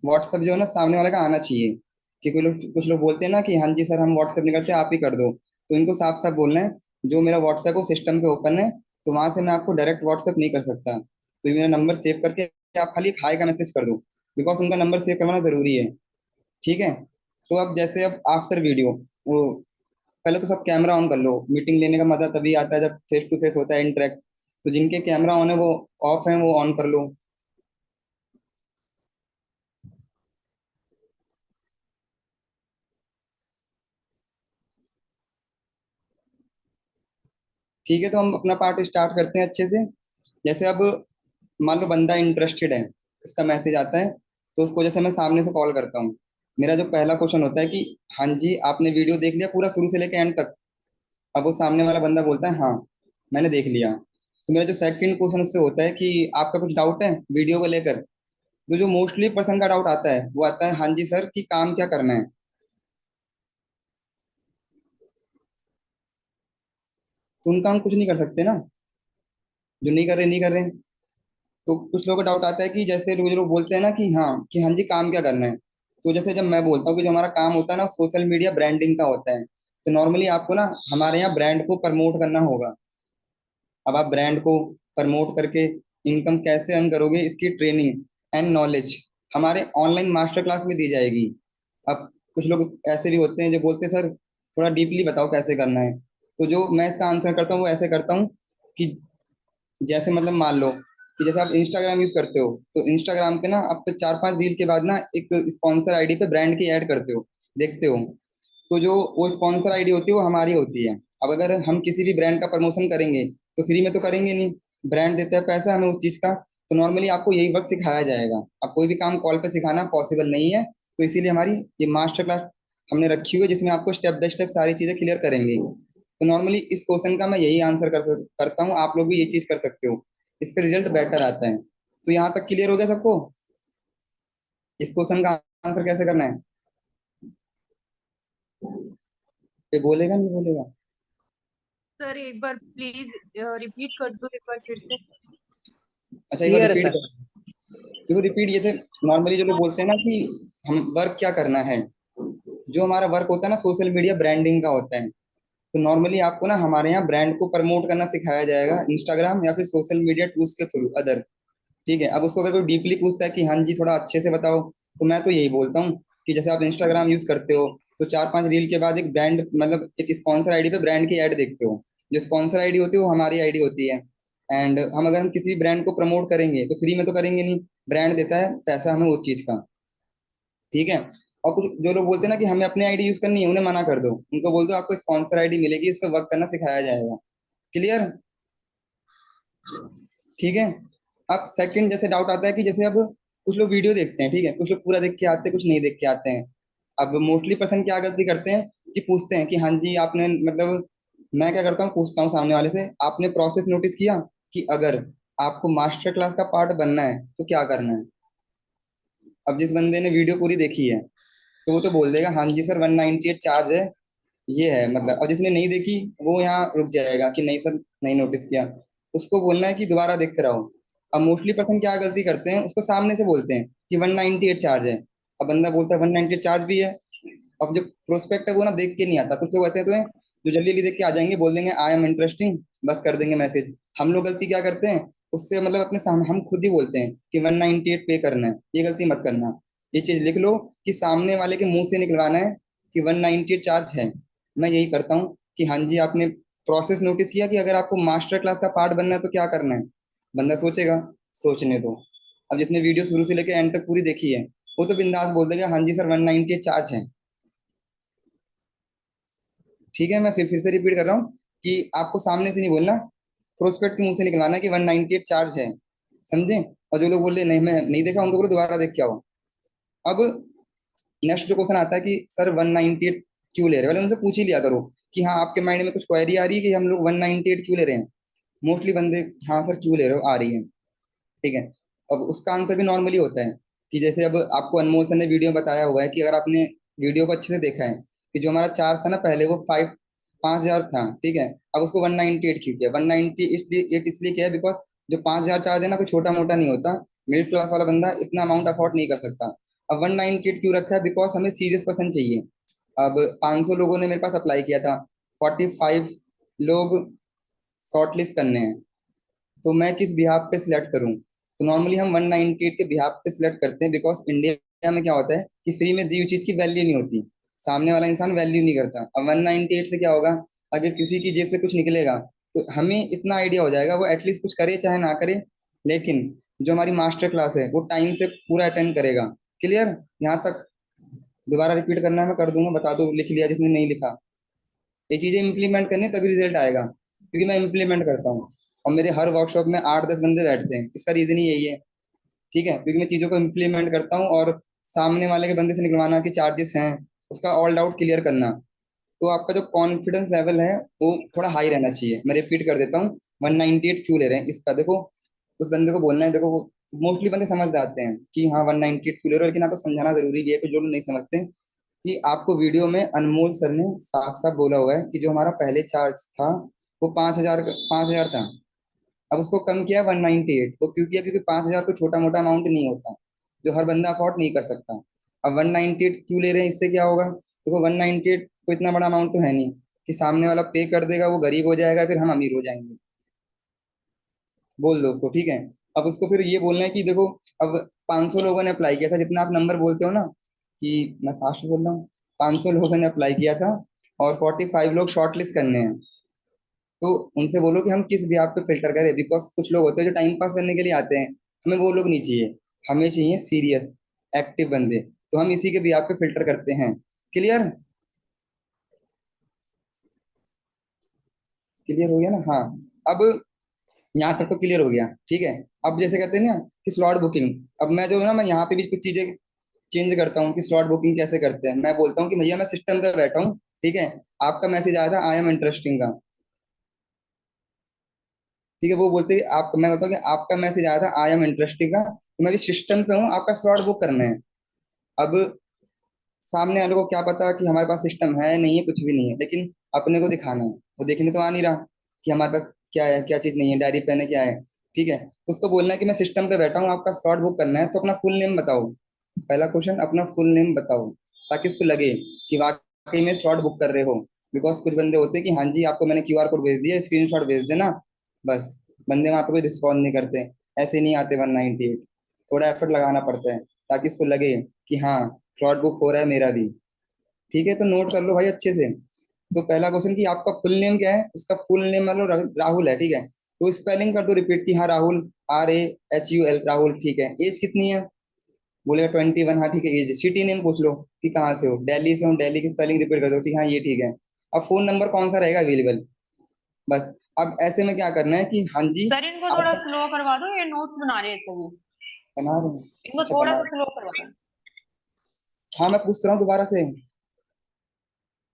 व्हाट्सएप जो है ना सामने वाले का आना चाहिए। कि कुछ लोग बोलते हैं ना कि हाँ जी सर हम व्हाट्सएप नहीं करते, आप ही कर दो। तो इनको साफ साफ बोलना है, जो मेरा व्हाट्सएप वो सिस्टम पे ओपन है, तो वहां से मैं आपको डायरेक्ट व्हाट्सएप नहीं कर सकता। तो ये मेरा नंबर सेव करके आप खाली एक हाई का मैसेज कर दो, बिकॉज उनका नंबर सेव करवाना जरूरी है, ठीक है। तो अब जैसे अब आफ्टर वीडियो, वो पहले तो सब कैमरा ऑन कर लो। मीटिंग लेने का मजा तभी आता है जब फेस टू फेस होता है इंटरेक्ट। तो जिनके कैमरा ऑन है वो ऑफ है वो ऑन कर लो। ठीक है, तो हम अपना पार्ट स्टार्ट करते हैं अच्छे से। जैसे अब मान लो बंदा इंटरेस्टेड है, उसका मैसेज आता है, तो उसको जैसे मैं सामने से कॉल करता हूँ। मेरा जो पहला क्वेश्चन होता है कि हाँ जी आपने वीडियो देख लिया पूरा शुरू से लेकर एंड तक। अब वो सामने वाला बंदा बोलता है हाँ मैंने देख लिया। तो मेरा जो सेकंड क्वेश्चन उससे होता है कि आपका कुछ डाउट है वीडियो को लेकर। तो जो मोस्टली पर्सन का डाउट आता है वो आता है हाँ जी सर कि काम क्या करना है। तो उनका हम कुछ नहीं कर सकते ना, जो नहीं कर रहे नहीं कर रहे। तो कुछ लोगों को डाउट आता है कि जैसे रोज लोग बोलते हैं ना कि हाँ जी काम क्या करना है। तो जैसे जब मैं बोलता हूँ कि जो हमारा काम होता है ना सोशल मीडिया ब्रांडिंग का होता है, तो नॉर्मली आपको ना हमारे यहाँ ब्रांड को प्रमोट करना होगा। अब आप ब्रांड को प्रमोट करके इनकम कैसे अर्न करोगे, इसकी ट्रेनिंग एंड नॉलेज हमारे ऑनलाइन मास्टर क्लास में दी जाएगी। अब कुछ लोग ऐसे भी होते हैं जो बोलते हैं सर थोड़ा डीपली बताओ कैसे करना है। तो जो मैं इसका आंसर करता हूँ वो ऐसे करता हूँ कि जैसे मतलब मान लो कि जैसे आप इंस्टाग्राम यूज करते हो, तो इंस्टाग्राम पे ना आप 4-5 रील के बाद ना एक स्पॉन्सर आईडी पे ब्रांड की ऐड करते हो, देखते हो। तो जो वो स्पॉन्सर आईडी होती है वो हमारी होती है। अब अगर हम किसी भी ब्रांड का प्रमोशन करेंगे तो फ्री में तो करेंगे नहीं, ब्रांड देता है पैसा हमें उस चीज का। तो नॉर्मली आपको यही वक्त सिखाया जाएगा। अब कोई भी काम कॉल पे सिखाना पॉसिबल नहीं है, तो इसीलिए हमारी ये मास्टर क्लास हमने रखी हुई है जिसमें आपको स्टेप बाय स्टेप सारी चीजें क्लियर करेंगे। तो नॉर्मली इस क्वेश्चन का मैं यही आंसर करता हूँ, आप लोग भी ये चीज कर सकते हो, इस पे रिजल्ट बेटर आता है। तो यहाँ तक क्लियर हो गया सबको इस क्वेश्चन का आंसर कैसे करना है? ये बोलेगा नहीं बोलेगा? सर एक बार प्लीज रिपीट कर दो एक बार फिर से। अच्छा एक बार क्लियर है रिपीट सर। कर। देखो रिपीट ये थे, नॉर्मली जो लोग बोलते हैं ना कि हम वर्क क्या करना है, जो हमारा वर्क होता है ना सोशल मीडिया ब्रांडिंग का होता है। तो नॉर्मली आपको ना हमारे यहाँ ब्रांड को प्रमोट करना सिखाया जाएगा इंस्टाग्राम या फिर सोशल मीडिया टूल्स के थ्रू अदर, ठीक है। अब उसको अगर कोई डीपली पूछता है कि हाँ जी थोड़ा अच्छे से बताओ, तो मैं तो यही बोलता हूँ कि जैसे आप इंस्टाग्राम यूज करते हो, तो 4-5 रील के बाद एक ब्रांड मतलब एक स्पॉन्सर आईडी पे ब्रांड की ऐड देखते हो। जो स्पॉन्सर आईडी होती है वो हमारी आईडी होती है। एंड हम अगर हम किसी ब्रांड को प्रमोट करेंगे तो फ्री में तो करेंगे नहीं, ब्रांड देता है पैसा हमें उस चीज का, ठीक है। और कुछ जो लोग बोलते हैं ना कि हमें अपनी आईडी यूज करनी है, उन्हें मना कर दो, उनको बोल दो आपको स्पॉन्सर आईडी मिलेगी, इससे वर्क करना सिखाया जाएगा। क्लियर? ठीक है। अब सेकंड जैसे डाउट आता है कि जैसे अब कुछ लोग वीडियो देखते हैं, ठीक है, कुछ लोग पूरा देख के आते हैं, कुछ नहीं देख के आते हैं। अब मोस्टली पर्सन क्या गलती करते हैं कि पूछते हैं कि हाँ जी आपने मतलब, मैं क्या करता हूँ पूछता हूँ सामने वाले से, आपने प्रोसेस नोटिस किया कि अगर आपको मास्टर क्लास का पार्ट बनना है तो क्या करना है। अब जिस बंदे ने वीडियो पूरी देखी है तो वो तो बोल देगा हाँ जी सर 198 चार्ज है, ये है मतलब। और जिसने नहीं देखी वो यहाँ रुक जाएगा कि नहीं सर नहीं नोटिस किया, उसको बोलना है कि दोबारा देख कर आओ। अब मोस्टली पर्सन क्या गलती करते हैं, उसको सामने से बोलते हैं कि 198 चार्ज है, अब बंदा बोलता है 198 चार्ज भी है। अब जो प्रोस्पेक्ट है वो ना देख के नहीं आता, कुछ लोग ऐसे तो हैं जो जल्दी जल्दी देख के आ जाएंगे, बोल देंगे आई एम इंटरेस्टिंग, बस कर देंगे मैसेज। हम लोग गलती क्या करते हैं, उससे मतलब अपने सामने हम खुद ही बोलते हैं कि 198 पे करना है, ये गलती मत करना। ये चीज लिख लो कि सामने वाले के मुंह से निकलवाना है कि 198 चार्ज है। मैं यही करता हूँ कि हाँ जी आपने प्रोसेस नोटिस किया कि अगर आपको मास्टर क्लास का पार्ट बनना है तो क्या करना है। बंदा सोचेगा, सोचने दो। अब जिसने वीडियो शुरू से लेकर एंड तक पूरी देखी है वो तो बिंदास बोल देगा हाँ जी सर 198 चार्ज है। ठीक है, मैं फिर से रिपीट कर रहा हूँ कि आपको सामने से नहीं बोलना, प्रोस्पेक्ट के मुंह से निकलवाना है कि 198 चार्ज है, समझे। और जो लोग बोल रहे नहीं मैं नहीं देखा, उनको बोलो दोबारा देख के आओ। अब नेक्स्ट जो क्वेश्चन आता है कि सर 198 क्यों ले रहे हैं, वाले उनसे पूछ ही लिया करो कि हाँ आपके माइंड में कुछ क्वेरी आ रही है कि हम लोग 198 क्यों ले रहे हैं। मोस्टली बंदे हाँ सर क्यों ले रहे हो आ रही है, ठीक है। अब उसका आंसर भी नॉर्मली होता है कि जैसे अब आपको अनमोल सर ने वीडियो में बताया हुआ है कि अगर आपने वीडियो को अच्छे से देखा है कि जो हमारा चार्ज था ना पहले वो 5,000 था, ठीक है। अब उसको 198 क्यों किया, 198 इसलिए किया है बिकॉज जो 5,000 चार्ज है ना कोई छोटा मोटा नहीं होता, मिडिल क्लास वाला बंदा इतना अमाउंट अफोर्ड नहीं कर सकता। अब 198 क्यों रखा है, बिकॉज हमें सीरियस पर्सन चाहिए। अब 500 लोगों ने मेरे पास अप्लाई किया था, 45 लोग शॉर्टलिस्ट करने हैं, तो मैं किस बिहाफ पे सिलेक्ट करूं। तो नॉर्मली हम 198 के बिहाफ पे सिलेक्ट करते हैं, बिकॉज इंडिया में क्या होता है कि फ्री में दी हुई चीज की वैल्यू नहीं होती, सामने वाला इंसान वैल्यू नहीं करता। अब 198 से क्या होगा, अगर किसी की जेब से कुछ निकलेगा तो हमें इतना आइडिया हो जाएगा वो एटलीस्ट कुछ करे चाहे ना करे, लेकिन जो हमारी मास्टर क्लास है वो टाइम से पूरा अटेंड करेगा। क्लियर? यहाँ तक दोबारा रिपीट करना है मैं कर दूंगा, बता दो लिख लिया जिसने नहीं लिखा। ये चीजें इंप्लीमेंट करनी तभी रिजल्ट आएगा, क्योंकि मैं इंप्लीमेंट करता हूँ और मेरे हर वर्कशॉप में 8-10 बंदे बैठते हैं, इसका रीजन ही यही है। ठीक है, क्योंकि मैं चीजों को इम्प्लीमेंट करता हूँ और सामने वाले के बंदे से निकलवाना कि चार्जेस हैं, उसका ऑल डाउट क्लियर करना। तो आपका जो कॉन्फिडेंस लेवल है वो थोड़ा हाई रहना चाहिए। मैं रिपीट कर देता हूँ, 198 क्यों ले रहे हैं इसका देखो, उस बंदे को बोलना है, देखो मोस्टली बंदे समझ जाते हैं कि हाँ 198 क्यों ले रहे हो, लेकिन आपको समझाना जरूरी भी है, कुछ लोग नहीं समझते कि आपको वीडियो में अनमोल सर ने साफ साफ बोला हुआ है कि जो हमारा पहले चार्ज था वो 5,000 था, अब उसको कम किया 198। वो क्यों किया, क्योंकि 5,000 कोई छोटा मोटा अमाउंट नहीं होता जो हर बंदा अफोर्ड नहीं कर सकता। अब 198 क्यों ले रहे हैं, इससे क्या होगा, देखो 198 कोई इतना बड़ा अमाउंट तो है नहीं कि सामने वाला पे कर देगा वो गरीब हो जाएगा फिर हम अमीर हो जाएंगे। बोल दो उसको, ठीक है। अब उसको फिर ये बोलना है कि देखो अब 500 लोगों ने अप्लाई किया था, जितना आप नंबर बोलते हो ना कि मैं फास्ट बोल रहा हूँ, 500 लोगों ने अप्लाई किया था और 45 लोग शॉर्ट लिस्ट करने हैं। तो उनसे बोलो कि हम किस बिहाफ पे फिल्टर करें, बिकॉज कुछ लोग होते हैं जो टाइम पास करने के लिए आते हैं, हमें वो लोग नहीं चाहिए, हमें चाहिए सीरियस एक्टिव बंदे, तो हम इसी के बिहाफ पे फिल्टर करते हैं। क्लियर? क्लियर हो गया ना? हाँ। अब यहाँ तक तो क्लियर हो गया, ठीक है। अब जैसे कहते हैं ना कि स्लॉट बुकिंग, अब मैं जो है ना मैं यहाँ पे भी कुछ चीजें चेंज करता हूँ कि स्लॉट बुकिंग कैसे करते हैं। मैं बोलता हूँ कि भैया मैं सिस्टम पे बैठा हूँ, ठीक है, आपका मैसेज आया था आई एम इंटरेस्टिंग का, ठीक है। वो बोलते हैं आप, मैं बताऊँ कि आपका मैसेज आया था आई एम इंटरेस्टिंग का, तो मैं भी सिस्टम पे हूँ, आपका स्लॉट बुक करना है। अब सामने वाले को क्या पता कि हमारे पास सिस्टम है नहीं है कुछ भी नहीं है, लेकिन अपने को दिखाना है, वो देखने तो आ नहीं रहा कि हमारे पास क्या है क्या चीज नहीं है, डायरी पेन है क्या है, ठीक है। तो उसको बोलना है कि मैं सिस्टम पे बैठा हूँ आपका स्लॉट बुक करना है, तो अपना फुल नेम बताओ। पहला क्वेश्चन, अपना फुल नेम बताओ ताकि उसको लगे कि वाकई में स्लॉट बुक कर रहे हो। बिकॉज कुछ बंदे होते हैं कि हाँ जी आपको मैंने क्यूआर कोड भेज दिया स्क्रीनशॉट भेज देना, बस बंदे वहां पे कोई रिस्पॉन्ड नहीं करते, ऐसे नहीं आते 198। थोड़ा एफर्ट लगाना पड़ता है ताकि उसको लगे कि हाँ स्लॉट बुक हो रहा है मेरा भी। ठीक है, तो नोट कर लो भाई अच्छे से। तो पहला क्वेश्चन कि आपका फुल नेम क्या है, उसका फुल नेम मान लो राहुल है, ठीक है, तो स्पेलिंग कर दो रिपीट कि हाँ राहुल, RAHUL, राहुल, ठीक है। एज कितनी है, बोलेगा 21, हाँ ठीक है। एज, सिटी नेम पूछ लो कि कहाँ से हो, दिल्ली से हो, दिल्ली की स्पेलिंग रिपीट कर दो कि हाँ ये ठीक है। अब फोन नंबर कौन सा रहेगा अवेलेबल, बस। अब ऐसे में क्या करना है कि हाँ जी सर इनको थोड़ा आप स्लो करवा दो, ये नोट्स बना रहे हैं सभी। बना रहे हैं। इनको अच्छा थोड़ा बना सा रहे हैं। स्लो करवा दो। हाँ मैं पूछ रहा हूँ दोबारा से।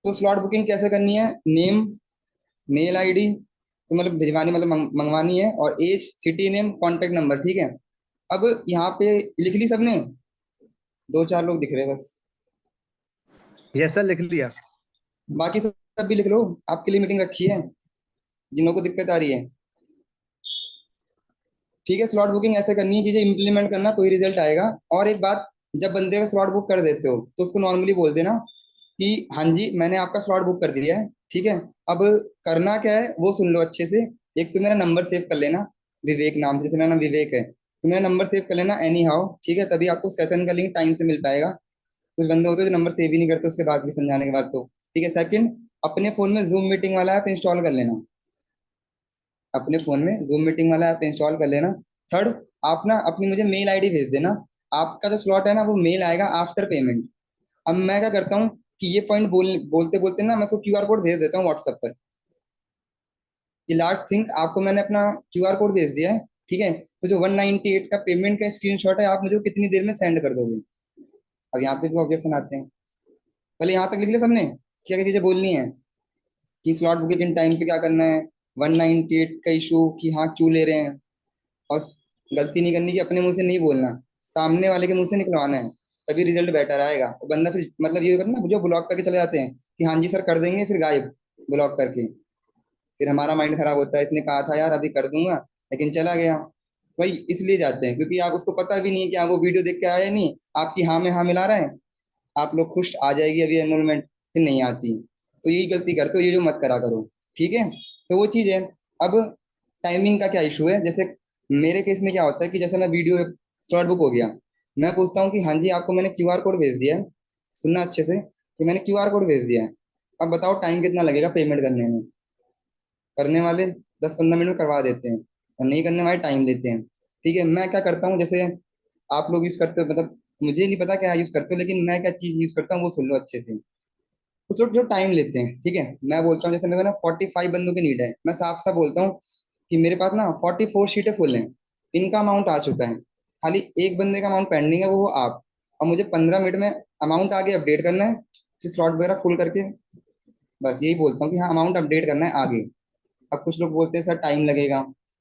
तो स्लॉट बुकिंग कैसे करनी है, नेम, मेल आईडी तो मतलब भिजवानी, मतलब मंगवानी है, और age, city name, contact number, ठीक है। अब यहाँ पे लिख ली सबने, 2-4 लोग दिख रहे हैं बस, यस सर, लिख लिया। बाकी सब भी लिख लो, आपके लिए मीटिंग रखी है जिनको को दिक्कत आ रही है। ठीक है, स्लॉट बुकिंग ऐसे करनी है, चीजें इंप्लीमेंट करना तो ही रिजल्ट आएगा। और एक बात, जब बंदे का स्लॉट बुक कर देते हो तो उसको नॉर्मली बोल देना कि हाँ जी मैंने आपका स्लॉट बुक कर दिया है, ठीक है। अब करना क्या है वो सुन लो अच्छे से। एक तो मेरा नंबर सेव कर लेना, विवेक नाम से, जैसे मेरा नाम विवेक है तो मेरा नंबर सेव कर लेना एनी हाउ, ठीक है, तभी आपको सेशन का लिंक टाइम से मिल पाएगा। कुछ बंदे होते हैं जो नंबर सेव ही नहीं करते उसके बाद भी समझाने के बाद तो, ठीक है। सेकंड, अपने फोन में जूम मीटिंग वाला ऐप इंस्टॉल कर लेना, अपने फोन में जूम मीटिंग वाला ऐप इंस्टॉल कर लेना। थर्ड, आप ना अपनी मुझे मेल आईडी भेज देना। आपका जो स्लॉट है ना वो मेल आएगा आफ्टर पेमेंट। अब मैं क्या करता हूँ कि ये पॉइंट बोलते बोलते ना मैं उसको क्यूआर कोड भेज देता हूँ व्हाट्सएप पर, कि लास्ट थिंग आपको मैंने अपना क्यूआर कोड भेज दिया है, ठीक है। तो जो 198 का पेमेंट का स्क्रीनशॉट है आप मुझे वो कितनी देर में सेंड कर दोगे। अब यहाँ पे भी ऑब्जेक्शन आते हैं। पहले यहाँ तक लिख लिया सबने, क्या क्या चीजें बोलनी है, कि स्लॉट बुकिंग टाइम पे क्या करना है, 198 का इशू कि हाँ क्यों ले रहे हैं, और गलती नहीं करनी कि अपने मुंह से नहीं बोलना, सामने वाले के मुंह से निकलवाना है, तभी रिजल्ट बेटर आएगा। तो बंदा फिर मतलब ये करता ना, जो ब्लॉक करके चले जाते हैं कि हाँ जी सर कर देंगे, फिर गायब ब्लॉक करके, फिर हमारा माइंड खराब होता है, इसने कहा था यार अभी कर दूंगा लेकिन चला गया। वही इसलिए जाते हैं क्योंकि आप उसको पता भी नहीं है कि आप वो वीडियो देख के आए या नहीं, आपकी हाँ में हाँ मिला रहे हैं, आप लोग खुश आ जाएगी अभी एनरोलमेंट, फिर नहीं आती। तो यही गलती करते हो, ये जो मत करा करो, ठीक है। तो वो चीज है। अब टाइमिंग का क्या इशू है, जैसे मेरे केस में क्या होता है कि जैसे मैं वीडियो स्लॉट बुक हो गया, मैं पूछता हूँ कि हाँ जी आपको मैंने क्यूआर कोड भेज दिया है, सुनना अच्छे से, कि मैंने क्यूआर कोड भेज दिया है, अब बताओ टाइम कितना लगेगा पेमेंट करने में। करने वाले 10-15 मिनट में करवा देते हैं, और नहीं करने वाले टाइम लेते हैं, ठीक है। मैं क्या करता हूँ, जैसे आप लोग यूज करते हो, मतलब मुझे नहीं पता क्या यूज करते हो, लेकिन मैं क्या चीज यूज करता हूँ वो सुन लो अच्छे से। कुछ लोग जो टाइम लेते हैं, ठीक है, मैं बोलता हूँ जैसे मेरे को ना 45 बंदों की नीड है, मैं साफ साफ बोलता हूँ कि मेरे पास ना 44 शीटें फुल हैं, इनका अमाउंट आ चुका है, खाली एक बंदे का अमाउंट पेंडिंग है, वो आप। और मुझे 15 मिनट में अमाउंट आगे अपडेट करना है, फिर स्लॉट वगैरह फुल करके, बस यही बोलता हूँ कि हाँ अमाउंट अपडेट करना है आगे। अब कुछ लोग बोलते हैं सर टाइम लगेगा,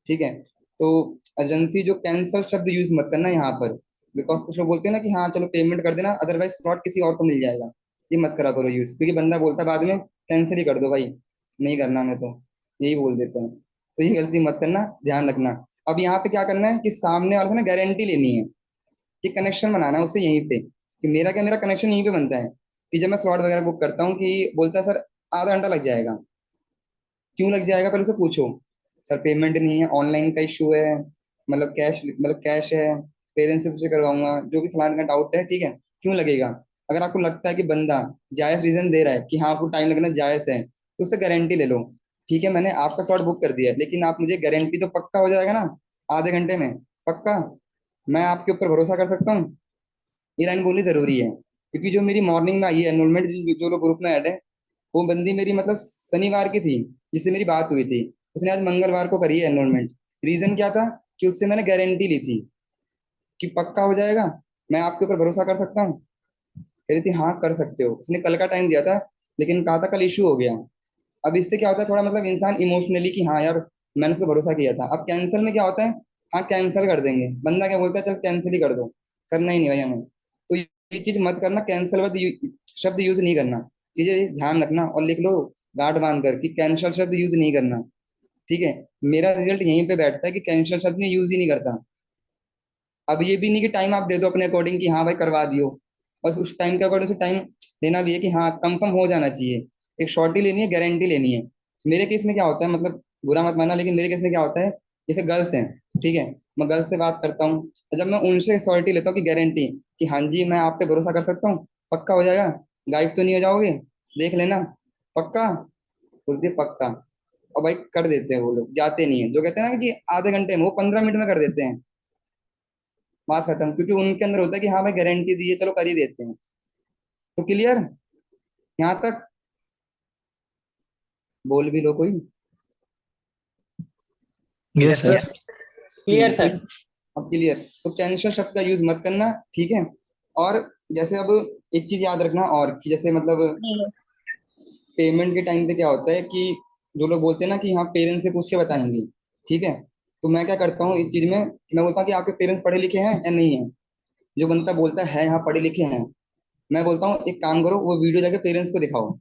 ठीक है, तो एजेंसी जो कैंसल शब्द यूज मत करना यहाँ पर, बिकॉज कुछ लोग बोलते हैं ना कि हाँ चलो पेमेंट कर देना अदरवाइज स्लॉट किसी और को मिल जाएगा, ये मत करा करो यूज, क्योंकि बंदा बोलता है बाद में कैंसिल ही कर दो भाई, नहीं करना मैं तो, यही बोल देते हैं। तो ये गलती मत करना, ध्यान रखना। अब यहाँ पे क्या करना है कि सामने वाले से ना गारंटी लेनी है, कि कनेक्शन बनाना है उससे यहीं पे, कि मेरा क्या, मेरा कनेक्शन यहीं पे बनता है, कि जब मैं स्लॉट वगैरह बुक करता हूँ कि बोलता है सर आधा घंटा लग जाएगा, क्यों लग जाएगा पहले से पूछो, सर पेमेंट नहीं है, ऑनलाइन का इशू है, मतलब कैश है, पेरेंट्स से पूछे करवाऊंगा, जो भी फलाने का डाउट है, ठीक है, क्यों लगेगा। अगर आपको लगता है कि बंदा जायज रीजन दे रहा है कि हाँ आपको टाइम लगना जायज है, तो उससे गारंटी ले लो, ठीक है मैंने आपका स्लॉट बुक कर दिया है, लेकिन आप मुझे गारंटी तो पक्का हो जाएगा ना आधे घंटे में, पक्का, मैं आपके ऊपर भरोसा कर सकता हूँ। ये लाइन बोलनी जरूरी है, क्योंकि जो मेरी मॉर्निंग में आई है एनरोलमेंट, जो लोग ग्रुप में ऐड है, वो बंदी मेरी मतलब शनिवार की थी जिससे मेरी बात हुई थी, उसने आज मंगलवार को करी है एनरोलमेंट। रीजन क्या था कि उससे मैंने गारंटी ली थी कि पक्का हो जाएगा, मैं आपके ऊपर भरोसा कर सकता हूँ, कह रही थी हाँ कर सकते हो। उसने कल का टाइम दिया था लेकिन कहा था कल इशू हो गया। अब इससे क्या होता है थोड़ा मतलब इंसान इमोशनली कि हाँ यार मैंने उसको भरोसा किया था। अब कैंसिल में क्या होता है, हाँ कैंसिल कर देंगे, बंदा क्या बोलता है चल कैंसिल ही कर दो, करना ही नहीं भाई हमें। तो ये चीज मत करना, कैंसिल शब्द यूज नहीं करना, चीजें ध्यान रखना और लिख लो गांठ बांध कर कि कैंसिल शब्द यूज नहीं करना, ठीक है। मेरा रिजल्ट यहीं पे बैठता है कि कैंसिल शब्द में यूज ही नहीं करता। अब ये भी नहीं कि टाइम आप दे दो अपने अकॉर्डिंग कि हाँ भाई करवा दियो, और उस टाइम के अकॉर्डिंग से टाइम देना भी है कि हाँ कंफर्म हो जाना चाहिए, एक शॉर्टी लेनी है, गारंटी लेनी है। मेरे केस में क्या होता है, मतलब बुरा मत मानना, लेकिन मेरे केस में क्या होता है, जैसे गर्ल्स हैं, ठीक है, मैं गर्ल्स से बात करता हूँ, तो जब मैं उनसे शॉर्टी लेता हूँ कि गारंटी कि हाँ जी मैं आप पे भरोसा कर सकता हूँ, पक्का हो जाएगा, गायब तो नहीं हो जाओगे, देख लेना, पक्का, बोलती है पक्का। और भाई कर देते हैं वो लोग, जाते नहीं है, जो कहते हैं ना कि आधे घंटे में, वो 15 मिनट में कर देते हैं। बात खत्म, क्योंकि उनके अंदर होता है कि हाँ भाई गारंटी दी है, चलो कर ही देते हैं। तो क्लियर यहाँ तक? बोल भी लो कोई। Yes sir. Clear sir. अब क्लियर। तो कैंसल शब्द का यूज मत करना, ठीक है। और जैसे अब एक चीज याद रखना और कि जैसे मतलब पेमेंट के टाइम पे क्या होता है कि जो लोग बोलते हैं ना कि हाँ पेरेंट्स से पूछ के बताएंगे, ठीक है। तो मैं क्या करता हूँ इस चीज में, मैं बोलता हूँ कि आपके पेरेंट्स पढ़े लिखे हैं या नहीं है। जो बंदा बोलता है हाँ पढ़े लिखे हैं, मैं बोलता हूँ एक काम करो, वो वीडियो जाके पेरेंट्स को दिखाओ,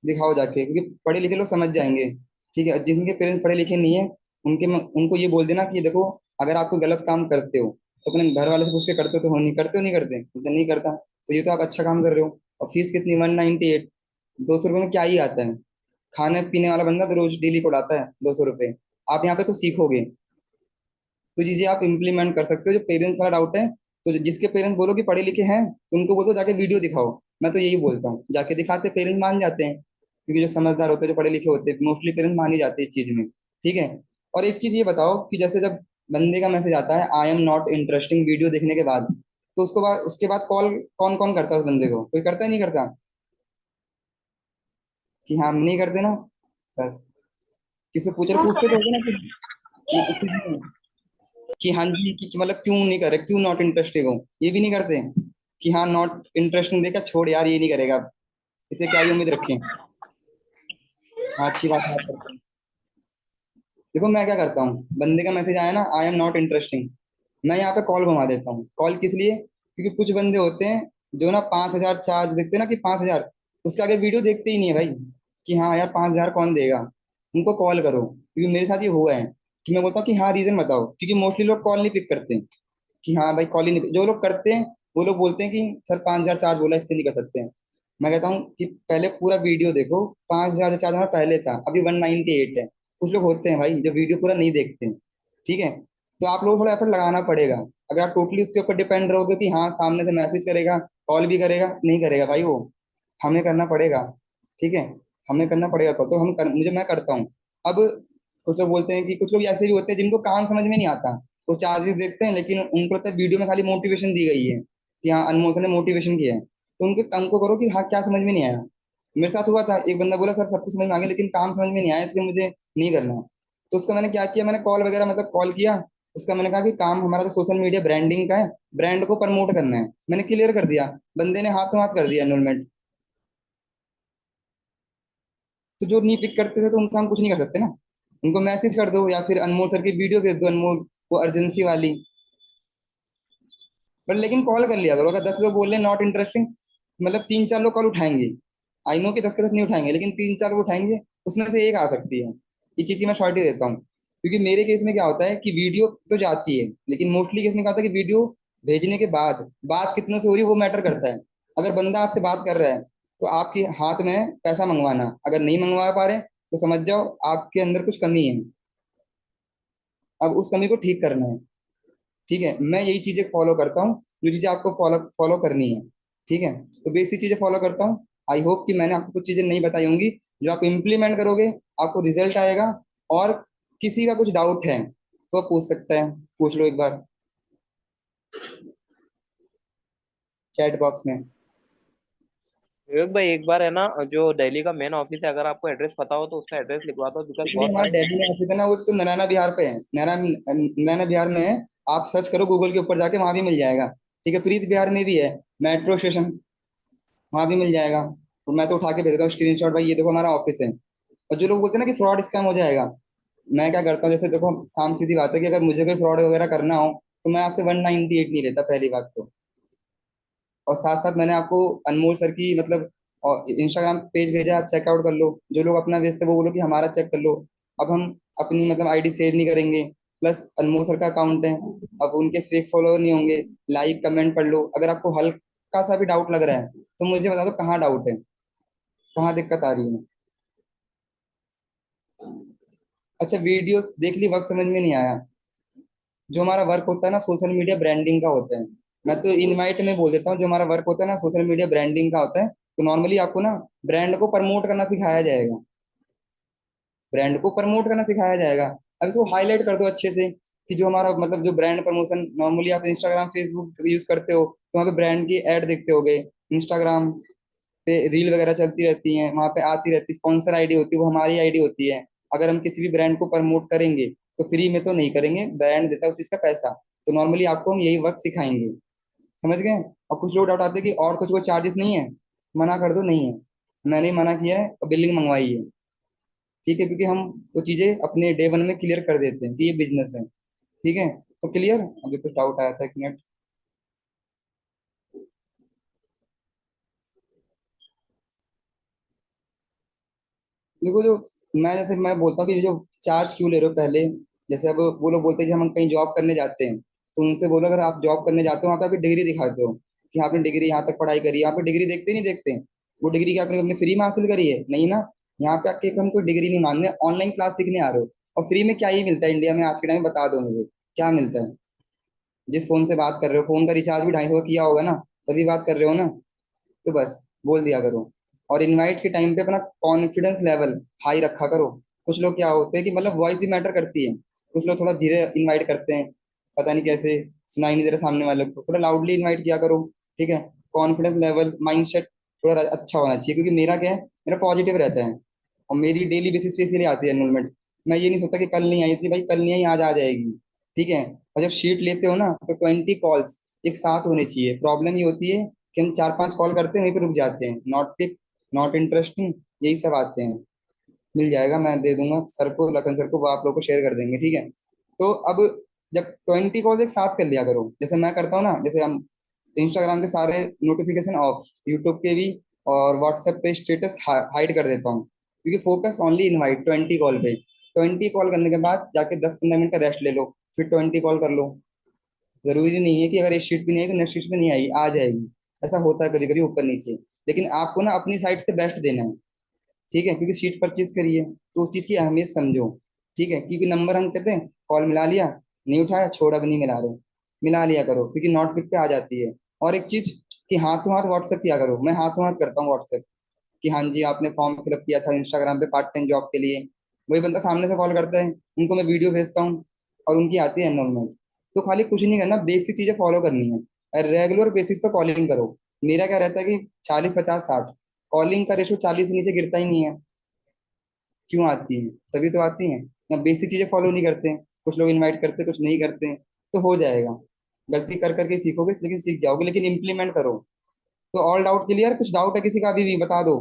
दिखाओ जाके, क्योंकि पढ़े लिखे लोग समझ जाएंगे, ठीक है। जिनके पेरेंट्स पढ़े लिखे नहीं है उनको ये बोल देना कि देखो अगर आप कोई गलत काम करते हो तो अपने घर वाले से पूछ के करते हो, तो हो नहीं करते हो, नहीं करते तो नहीं करता, तो ये तो आप अच्छा काम कर रहे हो। और फीस कितनी, 198, 200 रुपये में क्या ही आता है। खाने पीने वाला बंदा तो रोज डेली को उड़ाता है 200 रुपये। आप यहाँ पे कुछ सीखोगे, तो चीजें आप इम्प्लीमेंट कर सकते हो। जो पेरेंट्स वाला डाउट है, तो जिसके पेरेंट्स बोलो कि पढ़े लिखे हैं, तो उनको बोलो जाके वीडियो दिखाओ। मैं तो यही बोलता हूँ, जाके दिखाते पेरेंट्स मान जाते हैं, क्योंकि जो समझदार होते हैं, जो पढ़े लिखे होते हैं, मोस्टली पेरेंट्स मान ही जाते हैं इस चीज में, ठीक है। और एक चीज ये बताओ कि जैसे जब बंदे का मैसेज आता है I am not interesting video देखने के बाद, तो उसके बाद कॉल कौन कौन करता है उस बंदे को? कोई करता है नहीं करता? कि हाँ नहीं करते ना, बस किसी पूछते तो होगे ना कि हाँ जी कि मतलब क्यों नहीं करे, क्यों नॉट इंटरेस्टेड हो, ये भी नहीं करते कि हाँ नॉट इंटरेस्टिंग देखा, छोड़ यार ये नहीं करेगा अब, इसे क्या ही उम्मीद रखें। हाँ अच्छी बात है, आप करते हैं। देखो मैं क्या करता हूँ, बंदे का मैसेज आया ना आई एम नॉट इंटरेस्टिंग, मैं यहाँ पे कॉल घुमा देता हूँ। कॉल किस लिए? क्योंकि कुछ बंदे होते हैं जो ना 5,000 चार्ज देखते हैं ना कि 5,000, उसके आगे वीडियो देखते ही नहीं है भाई, कि हाँ यार 5,000 कौन देगा। उनको कॉल करो, क्योंकि मेरे साथ ये हुआ है कि मैं बोलता हूँ कि हाँ रीजन बताओ, क्योंकि मोस्टली लोग कॉल नहीं पिक करते कि हाँ भाई कॉल ही नहीं, जो लोग करते हैं वो लोग बोलते हैं कि सर 5,000 चार्ज बोला इससे नहीं कर सकते हैं। मैं कहता हूँ कि पहले पूरा वीडियो देखो, 5,000 चार्ज हमारा पहले था, अभी 198 है। कुछ लोग होते हैं भाई जो वीडियो पूरा नहीं देखते हैं, ठीक है। तो आप लोगों को थोड़ा एफर्ट लगाना पड़ेगा। अगर आप टोटली उसके ऊपर डिपेंड रहोगे कि हाँ सामने से मैसेज करेगा, कॉल भी करेगा, नहीं करेगा भाई वो, हमें करना पड़ेगा, ठीक है। हमें करना पड़ेगा कॉल, तो मैं करता हूँ। अब कुछ लोग बोलते हैं कि कुछ लोग ऐसे भी होते हैं जिनको काम समझ में नहीं आता, वो चार्जेस देखते हैं लेकिन उनको लगता है वीडियो में खाली मोटिवेशन दी गई है कि हाँ अनमोल सर ने मोटिवेशन किया है, तो उनके काम को करो कि हाँ क्या समझ में नहीं आया। मेरे साथ हुआ था, एक बंदा बोला सर सब कुछ समझ में आ गया लेकिन काम समझ में नहीं आया, इसलिए मुझे नहीं करना है। तो उसका मैंने क्या किया, मैंने कॉल वगैरह मतलब कॉल किया उसका, मैंने कहा कि काम हमारा तो सोशल मीडिया ब्रांडिंग का है, ब्रांड को प्रमोट करना है, मैंने क्लियर कर दिया। बंदे ने हाथों हाथ कर दिया एनरोलमेंट। तो जो नहीं पिक करते थे तो उनका हम कुछ नहीं कर सकते ना, उनको मैसेज कर दो या फिर अनमोल सर की वीडियो भेज दो, अनमोल वो अर्जेंसी वाली। पर लेकिन कॉल कर लिया करो, अगर 10 लोग बोल रहे हैं नॉट इंटरेस्टिंग, मतलब 3-4 लोग कॉल उठाएंगे। आई नो कि 10 के 10 नहीं उठाएंगे, लेकिन 3-4 लोग उठाएंगे, उसमें से एक आ सकती है। ये चीज की मैं शॉर्टी देता हूँ, क्योंकि मेरे केस में क्या होता है कि वीडियो तो जाती है, लेकिन मोस्टली केस में क्या होता है कि वीडियो भेजने के बाद बात कितनों से हो रही है वो मैटर करता है। अगर बंदा आपसे बात कर रहा है तो आपके हाथ में पैसा मंगवाना, अगर नहीं मंगवा पा रहे तो समझ जाओ आपके अंदर कुछ कमी है, अब उस कमी को ठीक करना है, ठीक है। मैं यही चीजें फॉलो करता हूँ, जो चीजें आपको फॉलो फॉलो करनी है, ठीक है। तो बेसिक चीजें फॉलो करता हूँ। आई होप कि मैंने आपको कुछ चीजें नहीं बताई होंगी, जो आप इम्प्लीमेंट करोगे आपको रिजल्ट आएगा। और किसी का कुछ डाउट है तो पूछ सकता है, पूछ लो एक बार चैट बॉक्स में। विवेक भाई एक बार है ना, जो दिल्ली का मेन ऑफिस है, अगर आपको एड्रेस पता हो तो उसका एड्रेस लिखवा दो, बिकॉज एक्चुअली बहुत हमारा सारे। दिल्ली में ऑफिस है ना, वो तो नारायणा बिहार पे है, नारायणा बिहार में है। आप सर्च करो गूगल के ऊपर जाके, वहां भी मिल जाएगा, ठीक है। प्रीत बिहार में भी है मेट्रो स्टेशन, वहां भी मिल जाएगा। तो मैं तो उठा के भेज देता हूँ स्क्रीनशॉट, भाई ये देखो हमारा ऑफिस है। और जो लोग बोलते हैं ना कि फ्रॉड स्कैम हो जाएगा, मैं क्या करता हूँ, जैसे देखो साम सीधी बात है कि अगर मुझे कोई फ्रॉड वगैरह करना हो तो मैं आपसे 198 नहीं लेता, पहली बात तो। और साथ साथ मैंने आपको अनमोल सर की मतलब और इंस्टाग्राम पेज भेजा, आप चेकआउट कर लो। जो लोग अपना भेजते हैं वो बोलो कि हमारा चेक कर लो। अब हम अपनी मतलब आईडी शेयर नहीं करेंगे, प्लस अनमोल सर का अकाउंट है, अब उनके फेक फॉलोअर नहीं होंगे। लाइक कमेंट पढ़ लो, अगर आपको हल्का सा भी डाउट लग रहा है तो मुझे बता दो कहाँ डाउट है, कहाँ दिक्कत आ रही है। अच्छा वीडियो देख ली, वक्त समझ में नहीं आया, जो हमारा वर्क होता है ना सोशल मीडिया ब्रांडिंग का होता है। मैं तो इनवाइट में बोल देता हूँ, जो हमारा वर्क होता है ना सोशल मीडिया ब्रांडिंग का होता है। तो नॉर्मली आपको ना ब्रांड को प्रमोट करना सिखाया जाएगा, ब्रांड को प्रमोट करना सिखाया जाएगा। अब इसको हाईलाइट कर दो अच्छे से कि जो हमारा मतलब जो ब्रांड प्रमोशन, नॉर्मली आप इंस्टाग्राम फेसबुक यूज करते हो तो वहाँ पे ब्रांड की ऐड देखते होगे, इंस्टाग्राम पे रील वगैरह चलती रहती हैं, वहाँ पे आती रहती है, स्पॉन्सर आईडी होती है, वो हमारी आईडी होती है। अगर हम किसी भी ब्रांड को प्रमोट करेंगे तो फ्री में तो नहीं करेंगे, ब्रांड देता है उस चीज का पैसा। तो नॉर्मली आपको हम यही वर्क सिखाएंगे, समझ गए। और कुछ लोग डाउट आते हैं कि और कुछ वो चार्जेस नहीं है, मना कर दो, नहीं है, मैंने ही मना किया है और बिलिंग मंगवाई है, ठीक है, क्योंकि हम वो चीजें अपने डे वन में क्लियर कर देते हैं कि ये बिजनेस है, ठीक है। तो क्लियर, अभी कुछ डाउट आया था, एक मिनट। देखो जो मैं बोलता हूँ कि जो चार्ज क्यों ले रहे हो पहले, जैसे अब वो लोग बोलते हैं कि हम कहीं जॉब करने जाते हैं, तो उनसे बोलो अगर आप जॉब करने जाते हो वहाँ पे आपकी डिग्री दिखाते हो कि आपने डिग्री यहाँ तक पढ़ाई करी है। यहाँ पे डिग्री देखते ही नहीं देखते, वो डिग्री क्या आपने अपने फ्री में हासिल करी है, नहीं ना। यहाँ पे आके हम कोई डिग्री नहीं मान रहे, ऑनलाइन क्लास सीखने आ रहे हो। और फ्री में क्या ही मिलता है इंडिया में आज के टाइम में, बता दो मुझे क्या मिलता है। जिस फोन से बात कर रहे हो, फोन का रिचार्ज भी 250 का किया होगा ना, तभी बात कर रहे हो ना। तो बस बोल दिया करो। और इनवाइट के टाइम पे अपना कॉन्फिडेंस लेवल हाई रखा करो। कुछ लोग क्या होते हैं कि मतलब वॉइस भी मैटर करती है, कुछ लोग थोड़ा धीरे इनवाइट करते हैं, पता नहीं कैसे, सुनाई नहीं दे रहा सामने वाले को, थोड़ा लाउडली इनवाइट किया करो, ठीक है। कॉन्फिडेंस लेवल, माइंडसेट थोड़ा अच्छा होना चाहिए, क्योंकि मेरा क्या है, मेरा पॉजिटिव रहता है और मेरी डेली बेसिस पे इसीलिए आती है एनरोलमेंट। मैं ये नहीं सोचता कि कल नहीं आई थी, भाई कल नहीं आई, आज आ जाएगी, ठीक है। और जब शीट लेते हो ना तो 20 कॉल्स एक साथ होने चाहिए। प्रॉब्लम ये होती है कि हम 4-5 कॉल करते हैं, वहीं पे रुक जाते हैं, नॉट पिक, नॉट इंटरेस्टिंग, यही सब आते हैं। मिल जाएगा, मैं दे दूंगा सर को, लखन सर को, वो आप लोग को शेयर कर देंगे, ठीक है। तो अब जब 20 कॉल एक साथ कर लिया करो, जैसे मैं करता हूँ ना, जैसे हम इंस्टाग्राम के सारे नोटिफिकेशन ऑफ, यूट्यूब के भी, और व्हाट्सएप पे स्टेटस हाइड कर देता हूँ, क्योंकि फोकस ओनली इनवाइट 20 कॉल पे। 20 कॉल करने के बाद जाके 10-15 मिनट का रेस्ट ले लो, फिर 20 कॉल कर लो। जरूरी नहीं है कि अगर एक शीट भी नहीं आई तो नेक्स्ट शीट में नहीं आई, आ जाएगी। ऐसा होता है कभी कभी ऊपर नीचे, लेकिन आपको ना अपनी साइड से बेस्ट देना है, ठीक है, क्योंकि सीट परचेज करिए तो उस चीज की अहमियत समझो, ठीक है। क्योंकि नंबर हम कहते हैं, कॉल मिला लिया, नहीं उठाया, छोड़ अब नहीं मिला रहे, मिला लिया करो, क्योंकि नॉट पिक पे आ जाती है। और एक चीज कि हाथों हाथ व्हाट्सएप किया करो, मैं हाथों हाथ करता हूँ व्हाट्सएप, कि हाँ जी आपने फॉर्म फिलअप किया था इंस्टाग्राम पे पार्ट टाइम जॉब के लिए, वही बंदा सामने से कॉल करता है, उनको मैं वीडियो भेजता हूँ और उनकी आती है एनरोलमेंट। तो खाली कुछ नहीं करना, बेसिक चीजें फॉलो करनी है और रेगुलर बेसिस पे कॉलिंग करो। मेरा क्या रहता है कि 40-50-60, कॉलिंग का रेशो 40 से नीचे गिरता ही नहीं है। क्यों आती है, तभी तो आती हैं ना, बेसिक चीजें फॉलो नहीं करते हैं। कुछ लोग इनवाइट करते हैं, कुछ नहीं करते हैं, तो हो जाएगा। गलती कर करके सीखोगे, लेकिन सीख जाओगे, लेकिन इम्प्लीमेंट करो। तो ऑल डाउट क्लियर, कुछ डाउट है किसी का अभी भी बता दो।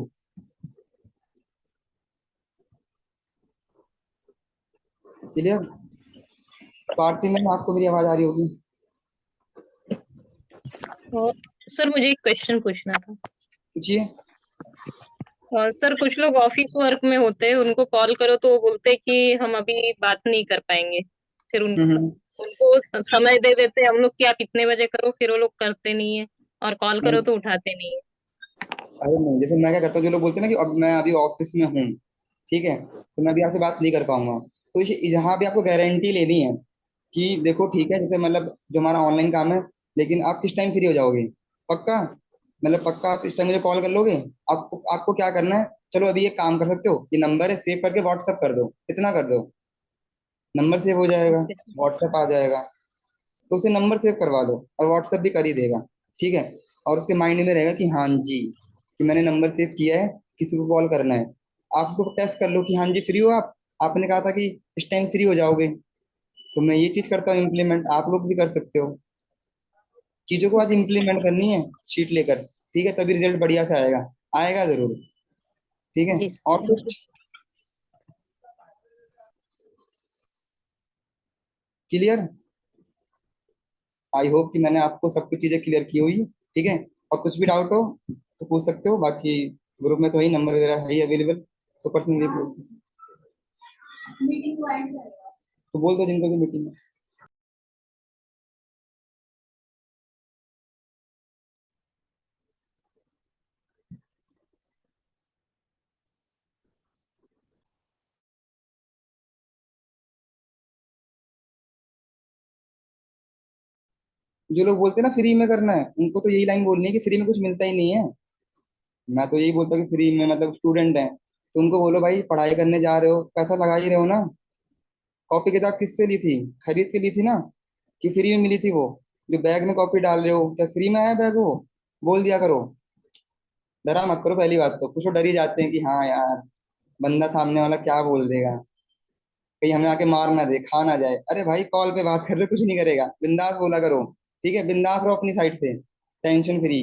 क्लियर। तो आरती मैम आपको मेरी आवाज आ रही होगी। और सर मुझे एक क्वेश्चन पूछना था। पूछिए। और सर कुछ लोग ऑफिस वर्क में होते हैं, उनको कॉल करो तो वो बोलते हैं कि हम अभी बात नहीं कर पाएंगे। फिर हम्म। उनको समय दे देते हैं हम लोग कि आप इतने बजे करो, फिर वो लोग करते नहीं है, और कॉल करो नहीं, तो उठाते नहीं है। अरे नहीं, जैसे मैं क्या करता हूँ, जो लोग बोलते हैं ना कि अब मैं अभी ऑफिस में हूँ, ठीक है, तो मैं अभी आपसे बात नहीं कर पाऊंगा, तो यहाँ भी आपको गारंटी लेनी है कि देखो ठीक है, जैसे मतलब जो हमारा ऑनलाइन काम है, लेकिन आप किस टाइम फ्री हो जाओगे, पक्का, मतलब पक्का आप इस टाइम मुझे कॉल कर लोगे। आपको आपको क्या करना है, चलो अभी एक काम कर सकते हो, ये नंबर है, सेव करके व्हाट्सएप कर दो, इतना कर दो, नंबर सेव हो जाएगा, ओके सर। व्हाट्सएप आ जाएगा। तो उसे नंबर सेव करवा दो और व्हाट्सएप भी कर ही देगा, ठीक है। और उसके माइंड में रहेगा कि हाँ जी, कि मैंने नंबर सेव किया है, किसी को कॉल करना है। आप उसको टेस्ट कर लो कि हाँ जी फ्री हो आप, आपने कहा था कि इस टाइम फ्री हो जाओगे। तो मैं ये चीज करता हूँ इम्प्लीमेंट, आप लोग भी कर सकते हो। चीजों को आज ओके इम्प्लीमेंट करनी है शीट लेकर, ठीक है, तभी रिजल्ट बढ़िया से आएगा, आएगा जरूर, ठीक है। जी सर, और थैंक यू। कुछ क्लियर। आई होप कि मैंने आपको सब कुछ चीजें क्लियर की हुई, ठीक है। और कुछ भी डाउट हो तो पूछ सकते हो, बाकी ग्रुप में तो वही नंबर वगैरह है ही अवेलेबल, तो पर्सनली पूछ सकते हो। तो बोल दो जिनको भी मीटिंग है। जो लोग बोलते हैं ना फ्री में करना है, उनको तो यही लाइन बोलनी है कि फ्री में कुछ मिलता ही नहीं है। मैं तो यही बोलता हूँ कि फ्री में मतलब स्टूडेंट है, तो उनको बोलो भाई पढ़ाई करने जा रहे हो, पैसा लगा ही रहे हो ना, कॉपी किताब किससे ली थी? खरीद के ली थी ना, कि फ्री में मिली थी? वो जो बैग में कॉपी डाल रहे हो, क्या फ्री में आया बैग? वो बोल दिया करो, डरा मत करो। पहली बात तो कुछ लोग डर ही जाते हैं कि हाँ यार, बंदा सामने वाला क्या बोल देगा, कहीं हमें आके मार ना दे, खा ना जाए। अरे भाई कॉल पे बात कर रहे हो, कुछ नहीं करेगा, बिंदास बोला करो। ठीक है, बिंदास रहो अपनी साइड से, टेंशन फ्री।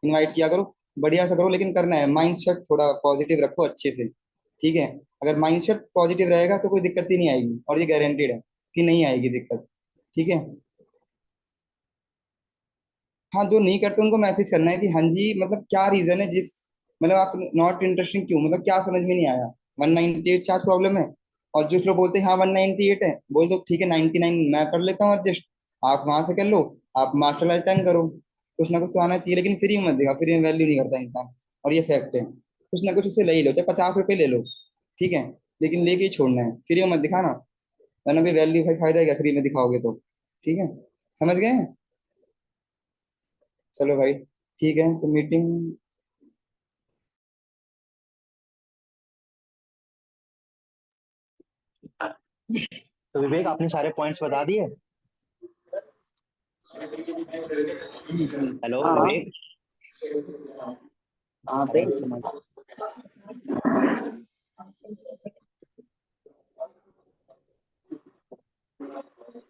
इनवाइट किया करो, बढ़िया से करो, लेकिन करना है माइंड सेट थोड़ा पॉजिटिव रखो अच्छे से। ठीक है, अगर माइंड सेट पॉजिटिव रहेगा तो कोई दिक्कत ही नहीं आएगी, और ये गारंटेड है कि नहीं आएगी दिक्कत। ठीक है। हाँ, जो नहीं करते उनको मैसेज करना है कि हाँ जी, मतलब क्या रीजन है, जिस मतलब आप नॉट इंटरेस्टिंग क्यों, मतलब क्या समझ में नहीं आया। 198 चार्ज प्रॉब्लम है, और जो लोग बोलते हैं हाँ 198 है, बोल दो ठीक है 99 मैं कर लेता हूँ एडजस्ट, आप वहां से कर लो, आप मास्टर लाइफ टाइम करो। कुछ ना कुछ तो आना चाहिए, लेकिन फ्री में मत देगा, फ्री में वैल्यू नहीं करता इंसान, और ये फैक्ट है। कुछ ना कुछ उससे ले ही लो, चाहे 50 रुपये ले लो, ठीक है, लेकिन लेके ही छोड़ना है, फ्री में मत दिखाना, वरना भी वैल्यू का फायदा है क्या फ्री में दिखाओगे तो। ठीक है, समझ गए? चलो भाई, ठीक है, तो मीटिंग। तो विवेक, आपने सारे पॉइंट्स बता दिए? हेलो हाँ विवेक। हाँ अरे इसको मत-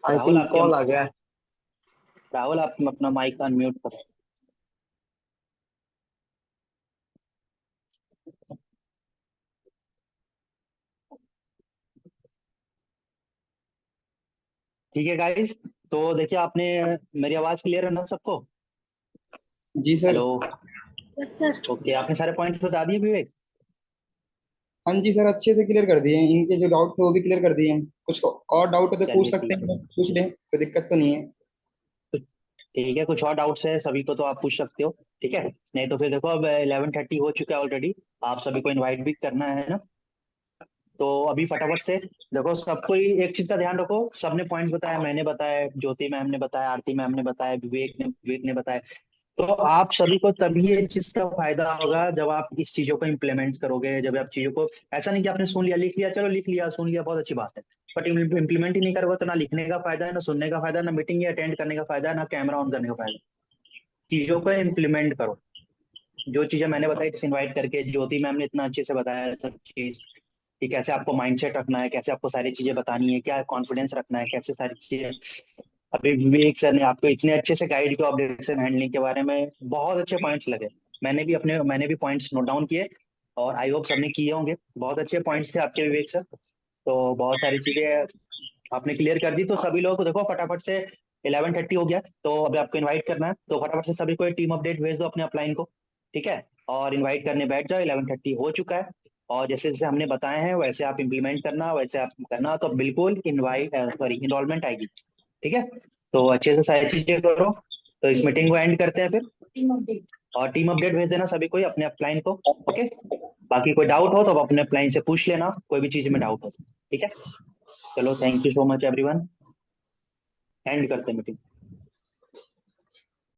आई राहुल थिंक आपके कॉल आ गया। राहुल, आप अपना माइक अनम्यूट करो। ठीक है गाइस, तो देखिए आपने, मेरी आवाज क्लियर है ना सबको? जी sir. Hello. Yes sir. Okay, आपने सारे पॉइंट्स बता दिए विवेक? हाँ जी सर, अच्छे से क्लियर कर दिए, इनके जो डाउट थे वो भी क्लियर कर दिए। कुछ और डाउट हो तो पूछ चलिए सकते ठीक है। हैं, पूछ लें, कोई दिक्कत तो नहीं है। ठीक है, कुछ और डाउट्स है सभी को तो आप पूछ सकते हो। ठीक है, नहीं तो फिर देखो अब 11:30 हो चुका है ऑलरेडी, आप सभी को इनवाइट भी करना है ना। तो अभी फटाफट से देखो, सबको ही एक चीज का ध्यान रखो, सबने पॉइंट्स बताया, मैंने बताया, ज्योति मैम ने बताया, आरती मैम ने बताया, विवेक ने बताया। तो आप सभी को तभी ये चीज का फायदा होगा जब आप इस चीजों को इम्प्लीमेंट करोगे, जब आप चीजों को, ऐसा नहीं कि आपने सुन लिया लिख लिया, चलो लिख लिया सुन लिया बहुत अच्छी बात है, बट इम्प्लीमेंट ही नहीं करोगे तो ना लिखने का फायदा है, ना सुनने का फायदा है, ना मीटिंग अटेंड करने का फायदा है, ना कैमरा ऑन करने का फायदा है। चीजों को इम्प्लीमेंट करो। जो चीजें मैंने बताई इनवाइट करके, ज्योति मैम ने इतना अच्छे से बताया सब चीज, कि कैसे आपको माइंडसेट रखना है, कैसे आपको सारी चीजें बतानी है, क्या कॉन्फिडेंस रखना है, कैसे सारी चीजें। अभी विवेक सर ने आपको इतने अच्छे से गाइड किया ऑब्जेक्शन हैंडलिंग के बारे में, बहुत अच्छे पॉइंट्स लगे। मैंने भी पॉइंट्स नोट डाउन किए, और आई होप सबने किए होंगे। बहुत अच्छे पॉइंट्स थे आपके विवेक सर। तो बहुत सारी चीजें आपने क्लियर कर दी, तो सभी लोगों को देखो फटाफट से 11:30 हो गया, तो अभी आपको इनवाइट करना है, तो फटाफट से सभी को टीम अपडेट भेज दो अपने अपलाइन को। ठीक है, और इनवाइट करने बैठ जाओ, 11:30 हो चुका है। और जैसे जैसे हमने बताए हैं वैसे आप इम्प्लीमेंट करना, वैसे आप करना, तो बिल्कुल इनरोलमेंट आएगी। ठीक है, तो अच्छे से सारी चीजें करो। तो इस मीटिंग को एंड करते हैं फिर, और टीम अपडेट भेज देना सभी को अपने अपलाइन को। ओके, बाकी कोई डाउट हो तो आप अपने अपलाइन से पूछ लेना, कोई भी चीज में डाउट हो। ठीक है, चलो thank you so much everyone, and करते हैं मीटिंग।